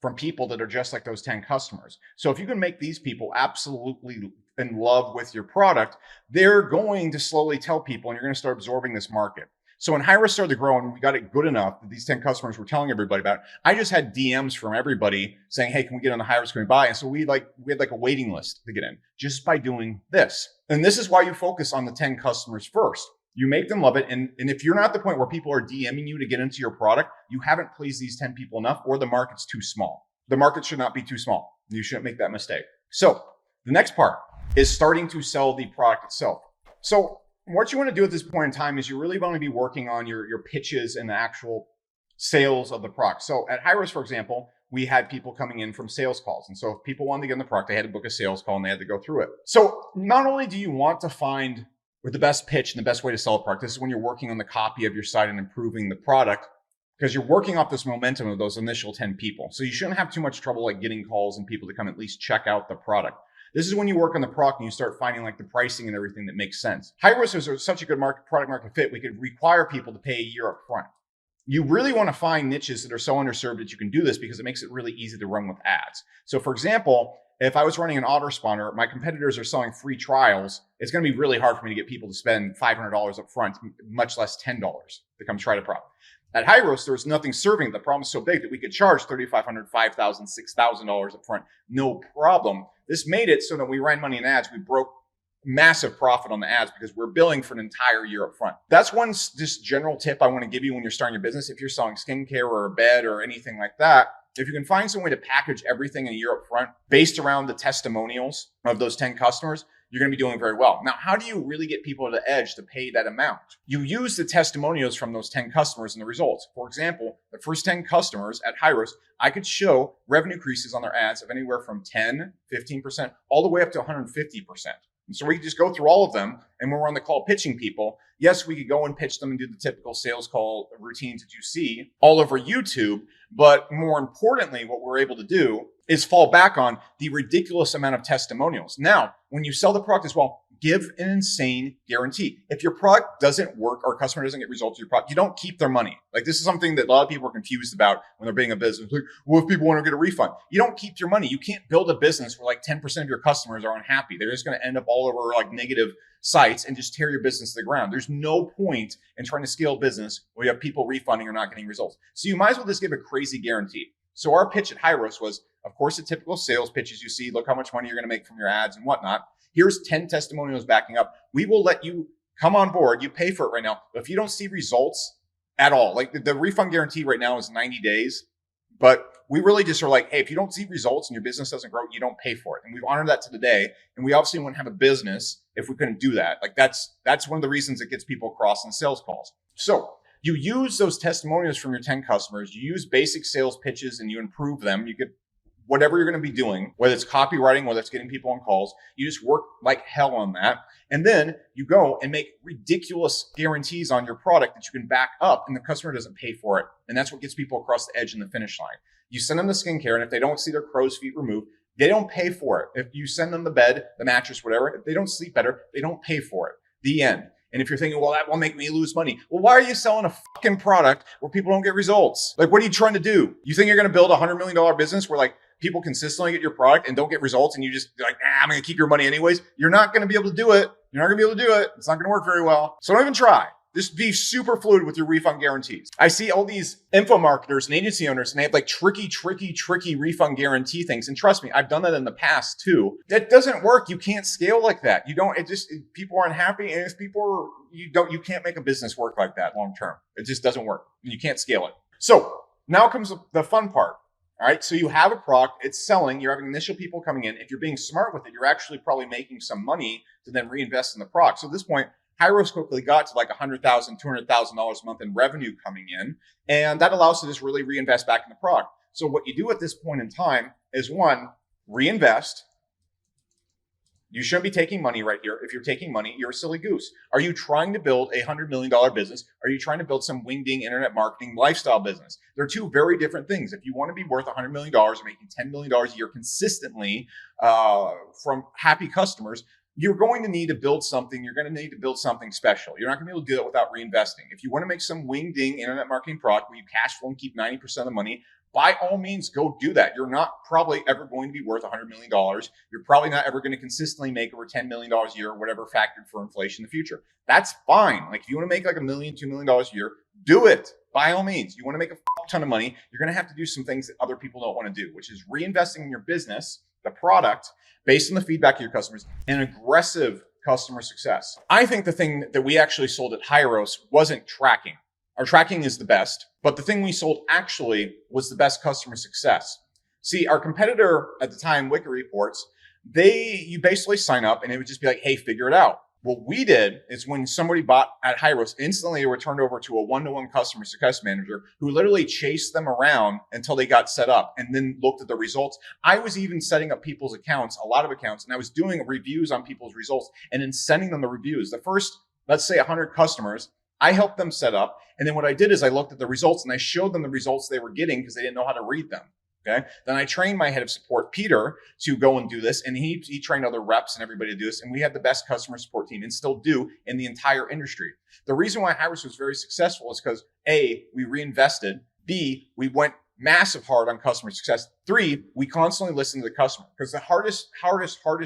from people that are just like those 10 customers. So if you can make these people absolutely in love with your product, they're going to slowly tell people and you're going to start absorbing this market. So when Hyros started to grow and we got it good enough that these 10 customers were telling everybody about it, I just had DMs from everybody saying, hey, can we get on the Hyros? Can we buy? And so we had like a waiting list to get in just by doing this. And this is why you focus on the 10 customers first. You make them love it. And if you're not at the point where people are DMing you to get into your product, you haven't pleased these 10 people enough or the market's too small. The market should not be too small. You shouldn't make that mistake. So the next part is starting to sell the product itself. So what you want to do at this point in time is you really want to be working on your pitches and the actual sales of the product. So at Hyros, for example, we had people coming in from sales calls. And so if people wanted to get in the product, they had to book a sales call and they had to go through it. So not only do you want to find the best pitch and the best way to sell a product, this is when you're working on the copy of your site and improving the product because you're working off this momentum of those initial 10 people. So you shouldn't have too much trouble like getting calls and people to come at least check out the product. This is when you work on the product and you start finding like the pricing and everything that makes sense. Hyros is such a good product market fit, we could require people to pay a year up front. You really want to find niches that are so underserved that you can do this because it makes it really easy to run with ads. So for example, if I was running an autoresponder, my competitors are selling free trials. It's going to be really hard for me to get people to spend $500 up front, much less $10 to come try the product. At Hyros, there's nothing serving. The problem is so big that we could charge $3,500, $5,000, $6,000 up front. No problem. This made it so that we ran money in ads. We broke massive profit on the ads because we're billing for an entire year up front. That's one just general tip I want to give you when you're starting your business. If you're selling skincare or a bed or anything like that, if you can find some way to package everything in a year up front based around the testimonials of those 10 customers, you're going to be doing very well. Now, how do you really get people to the edge to pay that amount? You use the testimonials from those 10 customers and the results. For example, the first 10 customers at Hyros, I could show revenue increases on their ads of anywhere from 10, 15%, all the way up to 150%. And so we could just go through all of them. And when we're on the call pitching people, yes, we could go and pitch them and do the typical sales call routines that you see all over YouTube. But more importantly, what we're able to do is fall back on the ridiculous amount of testimonials. Now, when you sell the product as well, give an insane guarantee. If your product doesn't work or a customer doesn't get results with your product, you don't keep their money. Like this is something that a lot of people are confused about when they're being a business. Like, well, if people want to get a refund, you don't keep your money. You can't build a business where like 10% of your customers are unhappy. They're just going to end up all over like negative sites and just tear your business to the ground. There's no point in trying to scale a business where you have people refunding or not getting results. So you might as well just give a crazy guarantee. So our pitch at Hyros was, of course, the typical sales pitches you see. Look how much money you're going to make from your ads and whatnot. Here's 10 testimonials backing up. We will let you come on board. You pay for it right now. But if you don't see results at all, like the refund guarantee right now is 90 days. But we really just are like, hey, if you don't see results and your business doesn't grow, you don't pay for it. And we've honored that to the day. And we obviously wouldn't have a business if we couldn't do that. Like that's one of the reasons it gets people across in sales calls. So you use those testimonials from your 10 customers. You use basic sales pitches and you improve them. You get whatever you're going to be doing, whether it's copywriting, whether it's getting people on calls, you just work like hell on that. And then you go and make ridiculous guarantees on your product that you can back up and the customer doesn't pay for it. And that's what gets people across the edge and the finish line. You send them the skincare, and if they don't see their crow's feet removed, they don't pay for it. If you send them the bed, the mattress, whatever, if they don't sleep better, they don't pay for it. The end. And if you're thinking, well, that will make me lose money. Well, why are you selling a fucking product where people don't get results? Like, what are you trying to do? You think you're going to build a $100 million business where like people consistently get your product and don't get results, and you just like, I'm going to keep your money anyways, you're not going to be able to do it. You're not going to be able to do it. It's not going to work very well. So don't even try. Just be super fluid with your refund guarantees. I see all these info marketers and agency owners, and they have like tricky refund guarantee things. And trust me, I've done that in the past too. That doesn't work. You can't scale like that. People aren't happy. And if you can't make a business work like that long term. It just doesn't work. You can't scale it. So now comes the fun part. All right. So you have a product, it's selling, you're having initial people coming in. If you're being smart with it, you're actually probably making some money to then reinvest in the product. So at this point, Hyros quickly got to like $100,000, $200,000 a month in revenue coming in. And that allows you to just really reinvest back in the product. So what you do at this point in time is one, reinvest. You shouldn't be taking money right here. If you're taking money, you're a silly goose. Are you trying to build a $100 million business? Are you trying to build some wingding internet marketing lifestyle business? They're two very different things. If you want to be worth $100 million or making $10 million a year consistently from happy customers, you're going to need to build something. You're going to need to build something special. You're not going to be able to do it without reinvesting. If you want to make some wingding internet marketing product where you cash flow and keep 90% of the money, by all means, go do that. You're not probably ever going to be worth $100 million. You're probably not ever going to consistently make over $10 million a year, or whatever factored for inflation in the future. That's fine. Like if you want to make like $1 million, $2 million a year, do it. By all means, you want to make a ton of money. You're going to have to do some things that other people don't want to do, which is reinvesting in your business, the product, based on the feedback of your customers, and aggressive customer success. I think the thing that we actually sold at Hyros wasn't tracking. Our tracking is the best, but the thing we sold actually was the best customer success. See, our competitor at the time, Wicked Reports, you basically sign up and it would just be like, hey, figure it out. What we did is when somebody bought at Hyros, instantly they were turned over to a one-to-one customer success manager who literally chased them around until they got set up and then looked at the results. I was even setting up people's accounts, a lot of accounts, and I was doing reviews on people's results and then sending them the reviews. The first, let's say 100 customers, I helped them set up. And then what I did is I looked at the results and I showed them the results they were getting because they didn't know how to read them. Okay. Then I trained my head of support, Peter, to go and do this. And he trained other reps and everybody to do this. And we had the best customer support team and still do in the entire industry. The reason why Hyros was very successful is because A, we reinvested. B, we went massive hard on customer success. 3, we constantly listened to the customer because the hardest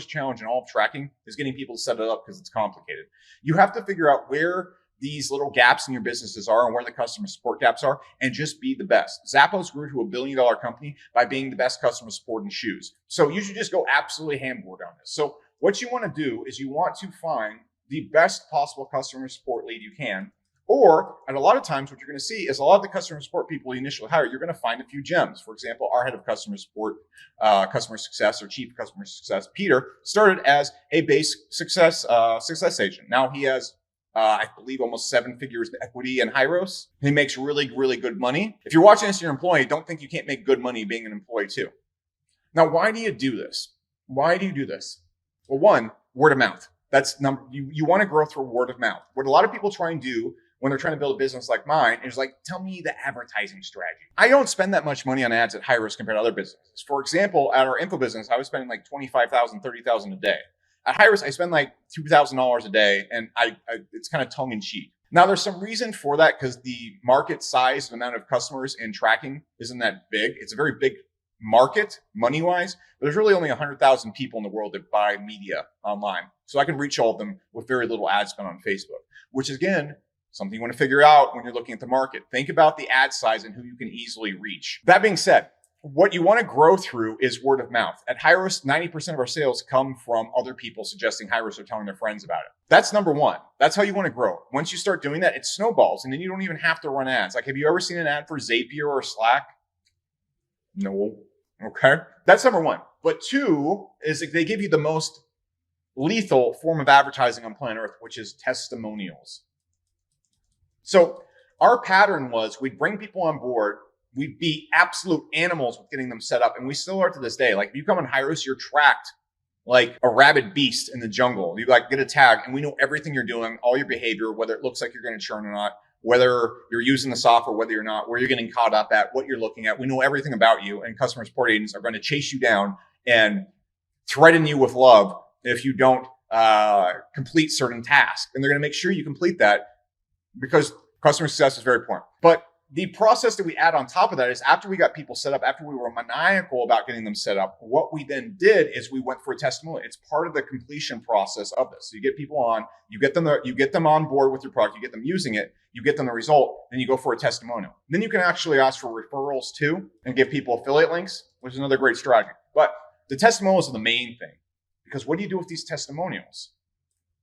challenge in all of tracking is getting people to set it up because it's complicated. You have to figure out where these little gaps in your businesses are and where the customer support gaps are, and just be the best. Zappos grew to $1 billion company by being the best customer support in shoes. So you should just go absolutely hamboard on this. So what you want to do is you want to find the best possible customer support lead you can. And a lot of times what you're going to see is a lot of the customer support people you initially hire, you're going to find a few gems. For example, our head of customer support, customer success, or chief customer success, Peter, started as a base success agent. Now he has I believe almost 7 figures equity in Hyros. He makes really, really good money. If you're watching this and you're an employee, don't think you can't make good money being an employee too. Now, why do you do this? Why do you do this? Well, one, word of mouth. That's you want to grow through word of mouth. What a lot of people try and do when they're trying to build a business like mine is like, tell me the advertising strategy. I don't spend that much money on ads at Hyros compared to other businesses. For example, at our info business, I was spending like $25,000, $30,000 a day. At Hyros, I spend like $2,000 a day, and it's kind of tongue in cheek. Now, there's some reason for that because the market size, the amount of customers in tracking isn't that big. It's a very big market money-wise, but there's really only 100,000 people in the world that buy media online. So I can reach all of them with very little ad spend on Facebook, which is, again, something you want to figure out when you're looking at the market. Think about the ad size and who you can easily reach. That being said, what you want to grow through is word of mouth. At Hyros, 90% of our sales come from other people suggesting Hyros or telling their friends about it. That's number one. That's how you want to grow. Once you start doing that, it snowballs, and then you don't even have to run ads. Like, have you ever seen an ad for Zapier or Slack? No. Okay. That's number one. But 2 is they give you the most lethal form of advertising on planet Earth, which is testimonials. So our pattern was we'd bring people on board. We'd be absolute animals with getting them set up. And we still are to this day. Like if you come on Hyros, you're tracked like a rabid beast in the jungle. You like get a tag and we know everything you're doing, all your behavior, whether it looks like you're going to churn or not, whether you're using the software, whether you're not, where you're getting caught up at, what you're looking at. We know everything about you, and customer support agents are going to chase you down and threaten you with love if you don't complete certain tasks. And they're going to make sure you complete that because customer success is very important. But the process that we add on top of that is after we got people set up, after we were maniacal about getting them set up, what we then did is we went for a testimonial. It's part of the completion process of this. So you get people on, you get them on board with your product, you get them using it, you get them the result, then you go for a testimonial. Then you can actually ask for referrals too and give people affiliate links, which is another great strategy. But the testimonials are the main thing, because what do you do with these testimonials?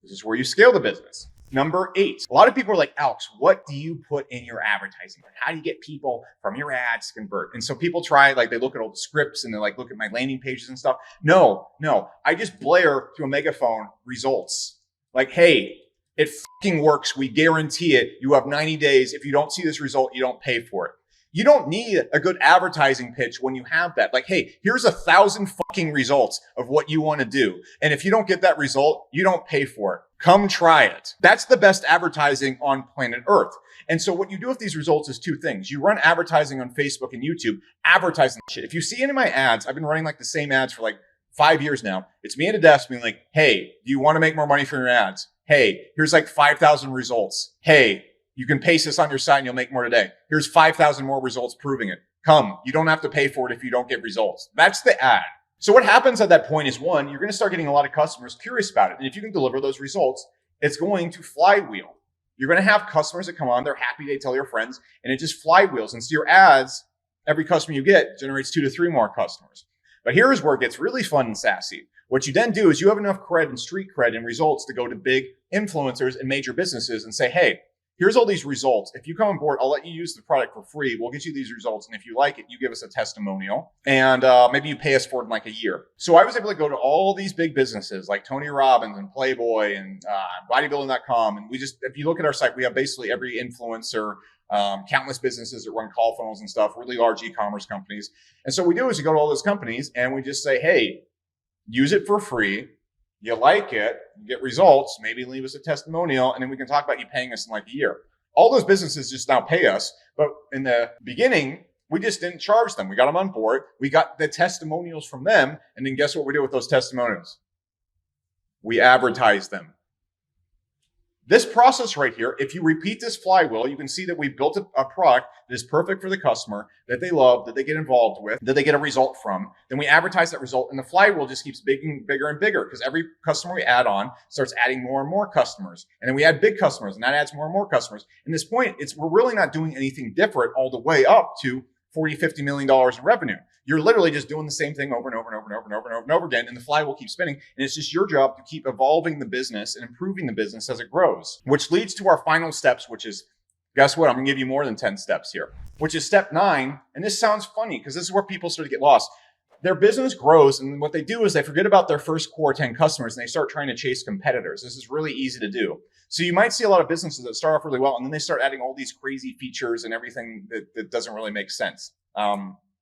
This is where you scale the business. Number 8, a lot of people are like, Alex, what do you put in your advertising? How do you get people from your ads to convert? And so people try, like they look at all the scripts and they like look at my landing pages and stuff. No, I just blare through a megaphone results. Like, hey, it fucking works. We guarantee it. You have 90 days. If you don't see this result, you don't pay for it. You don't need a good advertising pitch when you have that. Like, hey, here's 1,000 fucking results of what you want to do. And if you don't get that result, you don't pay for it. Come try it. That's the best advertising on planet Earth. And so what you do with these results is 2 things. You run advertising on Facebook and YouTube, advertising shit. If you see any of my ads, I've been running like the same ads for like 5 years now. It's me at a desk being like, hey, do you want to make more money from your ads? Hey, here's like 5,000 results. Hey, you can paste this on your site and you'll make more today. Here's 5,000 more results proving it. Come, you don't have to pay for it if you don't get results. That's the ad. So what happens at that point is, 1, you're going to start getting a lot of customers curious about it. And if you can deliver those results, it's going to flywheel. You're going to have customers that come on, they're happy, they tell your friends, and it just flywheels. And so your ads, every customer you get generates 2 to 3 more customers. But here's where it gets really fun and sassy. What you then do is you have enough cred and street cred and results to go to big influencers and major businesses and say, hey, here's all these results. If you come on board, I'll let you use the product for free. We'll get you these results. And if you like it, you give us a testimonial and maybe you pay us for it in like a year. So I was able to go to all these big businesses like Tony Robbins and Playboy and bodybuilding.com. And we just, if you look at our site, we have basically every influencer, countless businesses that run call funnels and stuff, really large e-commerce companies. And so what we do is we go to all those companies and we just say, hey, use it for free. You like it, you get results, maybe leave us a testimonial, and then we can talk about you paying us in like a year. All those businesses just now pay us, but in the beginning, we just didn't charge them. We got them on board. We got the testimonials from them, and then guess what we do with those testimonials? We advertise them. This process right here, if you repeat this flywheel, you can see that we built a product that is perfect for the customer, that they love, that they get involved with, that they get a result from. Then we advertise that result, and the flywheel just keeps bigger and bigger because every customer we add on starts adding more and more customers. And then we add big customers, and that adds more and more customers. And this point, we're really not doing anything different all the way up to $40, $50 million in revenue. You're literally just doing the same thing over and over and over and over and over and over and over again, and the flywheel keeps spinning. And it's just your job to keep evolving the business and improving the business as it grows, which leads to our final steps, which is, guess what? I'm gonna give you more than 10 steps here, which is step 9. And this sounds funny because this is where people start to get lost. Their business grows, and what they do is they forget about their first core 10 customers and they start trying to chase competitors. This is really easy to do. So you might see a lot of businesses that start off really well, and then they start adding all these crazy features and everything that doesn't really make sense.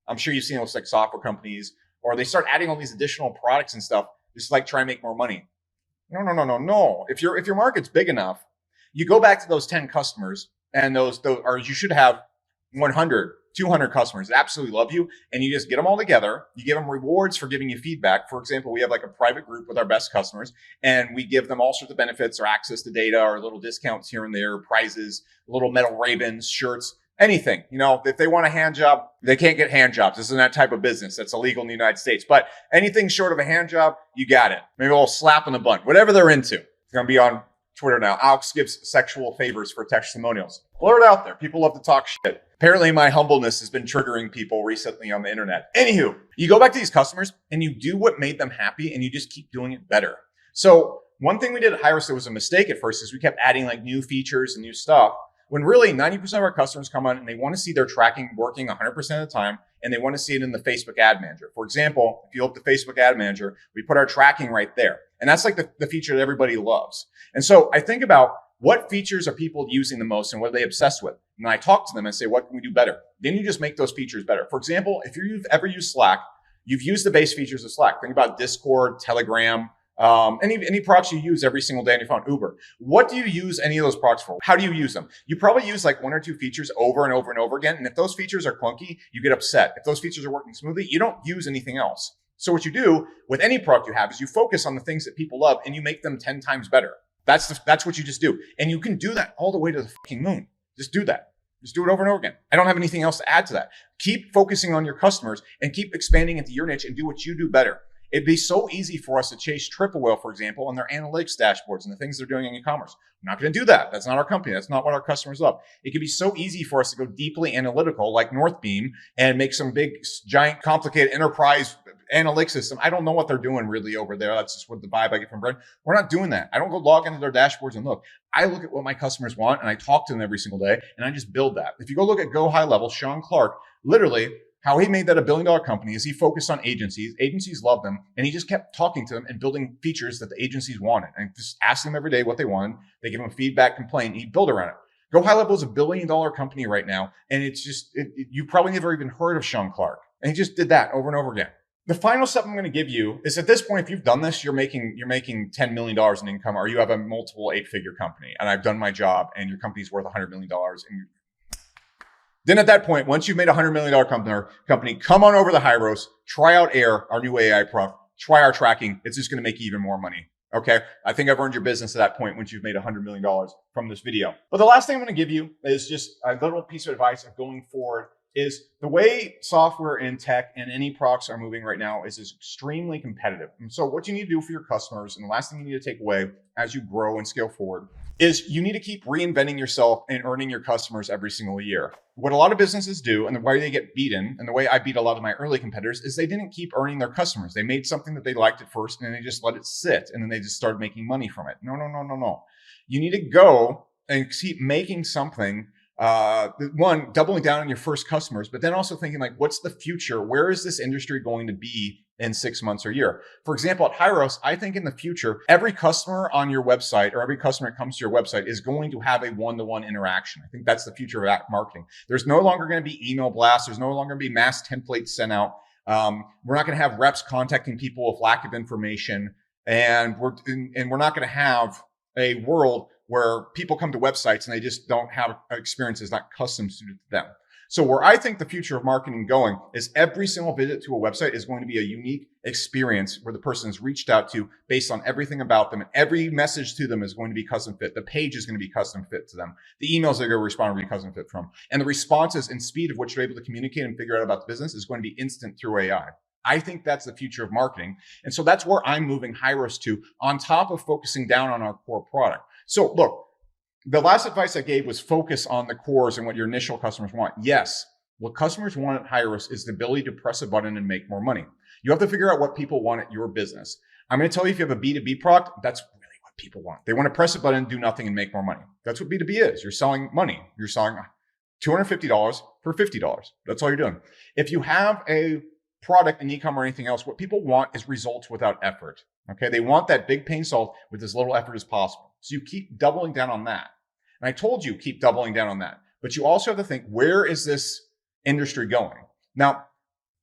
I'm sure you've seen those like software companies, or they start adding all these additional products and stuff, just like try and make more money. No. If your market's big enough, you go back to those 10 customers, and those or you should have 100, 200 customers that absolutely love you, and you just get them all together. You give them rewards for giving you feedback. For example, we have like a private group with our best customers, and we give them all sorts of benefits or access to data or little discounts here and there, prizes, little metal Ray-Bans, shirts, anything. You know, if they want a hand job, they can't get hand jobs. This isn't that type of business that's illegal in the United States. But anything short of a hand job, you got it. Maybe a little slap in the butt, whatever they're into. It's going to be on Twitter now. Alex gives sexual favors for testimonials. Blur it out there. People love to talk shit. Apparently my humbleness has been triggering people recently on the internet. Anywho, you go back to these customers and you do what made them happy, and you just keep doing it better. So one thing we did at Hyros that was a mistake at first is we kept adding like new features and new stuff, when really 90% of our customers come on and they want to see their tracking working 100% of the time, and they want to see it in the Facebook Ad Manager. For example, if you open the Facebook Ad Manager, we put our tracking right there. And that's like the feature that everybody loves. And so I think about what features are people using the most and what are they obsessed with? And I talk to them and say, what can we do better? Then you just make those features better. For example, if you've ever used Slack, you've used the base features of Slack. Think about Discord, Telegram, any products you use every single day on your phone. Uber. What do you use any of those products for? How do you use them? You probably use like 1 or 2 features over and over and over again. And if those features are clunky, you get upset. If those features are working smoothly, you don't use anything else. So what you do with any product you have is you focus on the things that people love and you make them 10 times better. That's what you just do. And you can do that all the way to the fucking moon. Just do that. Just do it over and over again. I don't have anything else to add to that. Keep focusing on your customers and keep expanding into your niche and do what you do better. It'd be so easy for us to chase Triple Whale, for example, on their analytics dashboards and the things they're doing in e-commerce. I'm not going to do that. That's not our company. That's not what our customers love. It can be so easy for us to go deeply analytical like Northbeam and make some big, giant, complicated enterprise analytics system. I don't know what they're doing really over there. That's just what the vibe I get from Brent. We're not doing that. I don't go log into their dashboards and look. I look at what my customers want and I talk to them every single day and I just build that. If you go look at Go High Level, Sean Clark, literally how he made that $1 billion company is he focused on agencies. Agencies love them. And he just kept talking to them and building features that the agencies wanted and just asked them every day what they wanted. They give him feedback, complaint, and he built around it. Go High Level is $1 billion company right now. And it's just, you probably never even heard of Sean Clark. And he just did that over and over again. The final step I'm going to give you is at this point, if you've done this, you're making $10 million in income, or you have a multiple 8-figure company and I've done my job and your company's worth $100 million. And then at that point, once you've made a $100 million company, come on over to Hyros, try out Air, our new AI product, try our tracking. It's just going to make you even more money. Okay. I think I've earned your business at that point once you've made $100 million from this video. But the last thing I'm going to give you is just a little piece of advice of going forward is the way software and tech and any products are moving right now is extremely competitive. And so what you need to do for your customers, and the last thing you need to take away as you grow and scale forward, is you need to keep reinventing yourself and earning your customers every single year. What a lot of businesses do and the way they get beaten, and the way I beat a lot of my early competitors, is they didn't keep earning their customers. They made something that they liked at first and then they just let it sit and then they just started making money from it. No. You need to go and keep making something. One, doubling down on your first customers, but then also thinking like, what's the future? Where is this industry going to be in 6 months or a year? For example, at Hyros, I think in the future, every customer on your website or every customer that comes to your website is going to have a one-to-one interaction. I think that's the future of marketing. There's no longer going to be email blasts. There's no longer going to be mass templates sent out. We're not going to have reps contacting people with lack of information. And we're not going to have a world where people come to websites and they just don't have experiences not custom suited to them. So where I think the future of marketing going is every single visit to a website is going to be a unique experience where the person is reached out to based on everything about them. And every message to them is going to be custom fit. The page is going to be custom fit to them. The emails they're going to respond will be custom fit from. And the responses and speed of which you're able to communicate and figure out about the business is going to be instant through AI. I think that's the future of marketing. And so that's where I'm moving Hyros to, on top of focusing down on our core product. So look, the last advice I gave was focus on the cores and what your initial customers want. Yes, what customers want at Hyros is the ability to press a button and make more money. You have to figure out what people want at your business. I'm going to tell you, if you have a B2B product, that's really what people want. They want to press a button, do nothing, and make more money. That's what B2B is. You're selling money. You're selling $250 for $50. That's all you're doing. If you have a product in e-com or anything else, what people want is results without effort. Okay. They want that big pain solved with as little effort as possible. So you keep doubling down on that. And I told you, keep doubling down on that. But you also have to think, where is this industry going? Now,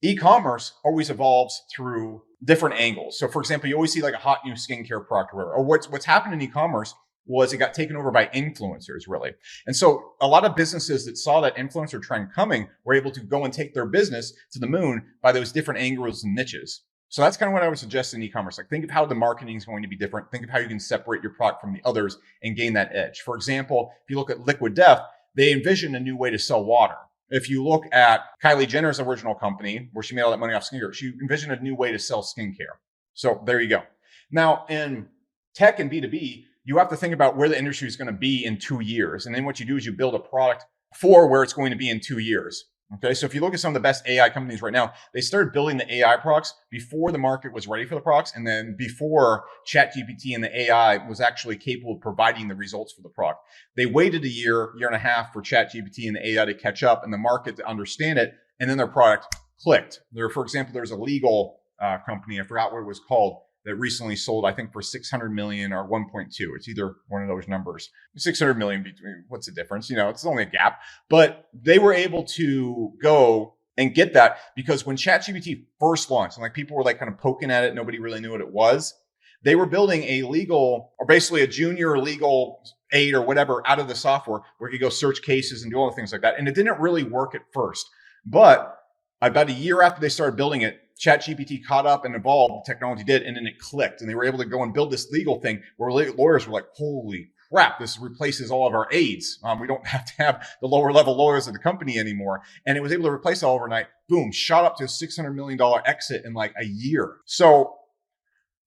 e-commerce always evolves through different angles. So for example, you always see like a hot new skincare product or what's happened in e-commerce was it got taken over by influencers, really. And so a lot of businesses that saw that influencer trend coming were able to go and take their business to the moon by those different angles and niches. So that's kind of what I would suggest in e-commerce. Like, think of how the marketing is going to be different. Think of how you can separate your product from the others and gain that edge. For example, if you look at Liquid Death, they envision a new way to sell water. If you look at Kylie Jenner's original company, where she made all that money off skincare, she envisioned a new way to sell skincare. So there you go. Now, in tech and B2B, you have to think about where the industry is going to be in 2 years. And then what you do is you build a product for where it's going to be in 2 years. Okay, so if you look at some of the best AI companies right now, they started building the AI products before the market was ready for the products, and then before ChatGPT and the AI was actually capable of providing the results for the product. They waited a year and a half for ChatGPT and the AI to catch up and the market to understand it, and then their product clicked. For example, there's a legal company, I forgot what it was called, that recently sold, I think, for 600 million or 1.2. It's either one of those numbers. 600 million between, what's the difference? You know, it's only a gap. But they were able to go and get that because when ChatGPT first launched, and like people were like kind of poking at it, nobody really knew what it was. They were building a legal, or basically a junior legal aid or whatever out of the software where you could go search cases and do all the things like that. And it didn't really work at first. But about a year after they started building it, ChatGPT caught up and evolved, the technology did, and then it clicked. And they were able to go and build this legal thing where lawyers were like, holy crap, this replaces all of our aides. We don't have to have the lower level lawyers of the company anymore. And it was able to replace it all overnight. Boom, shot up to a $600 million exit in like a year. So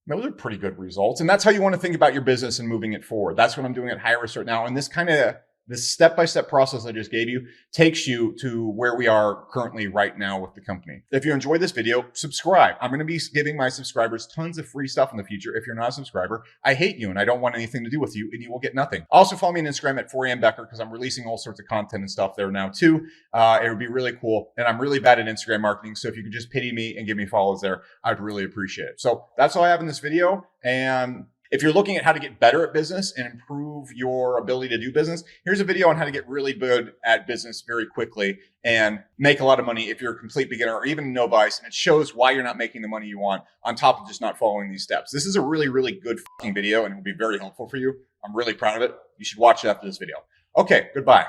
those are pretty good results. And that's how you want to think about your business and moving it forward. That's what I'm doing at High-Risk right now. And this step-by-step process I just gave you takes you to where we are currently right now with the company. If you enjoyed this video, subscribe. I'm going to be giving my subscribers tons of free stuff in the future. If you're not a subscriber, I hate you and I don't want anything to do with you and you will get nothing. Also follow me on Instagram at 4ambecker because I'm releasing all sorts of content and stuff there now too. It would be really cool. And I'm really bad at Instagram marketing. So if you could just pity me and give me follows there, I'd really appreciate it. So that's all I have in this video. And if you're looking at how to get better at business and improve your ability to do business, here's a video on how to get really good at business very quickly and make a lot of money if you're a complete beginner or even novice. And it shows why you're not making the money you want on top of just not following these steps. This is a really, really good fucking video and it will be very helpful for you. I'm really proud of it. You should watch it after this video. Okay, goodbye.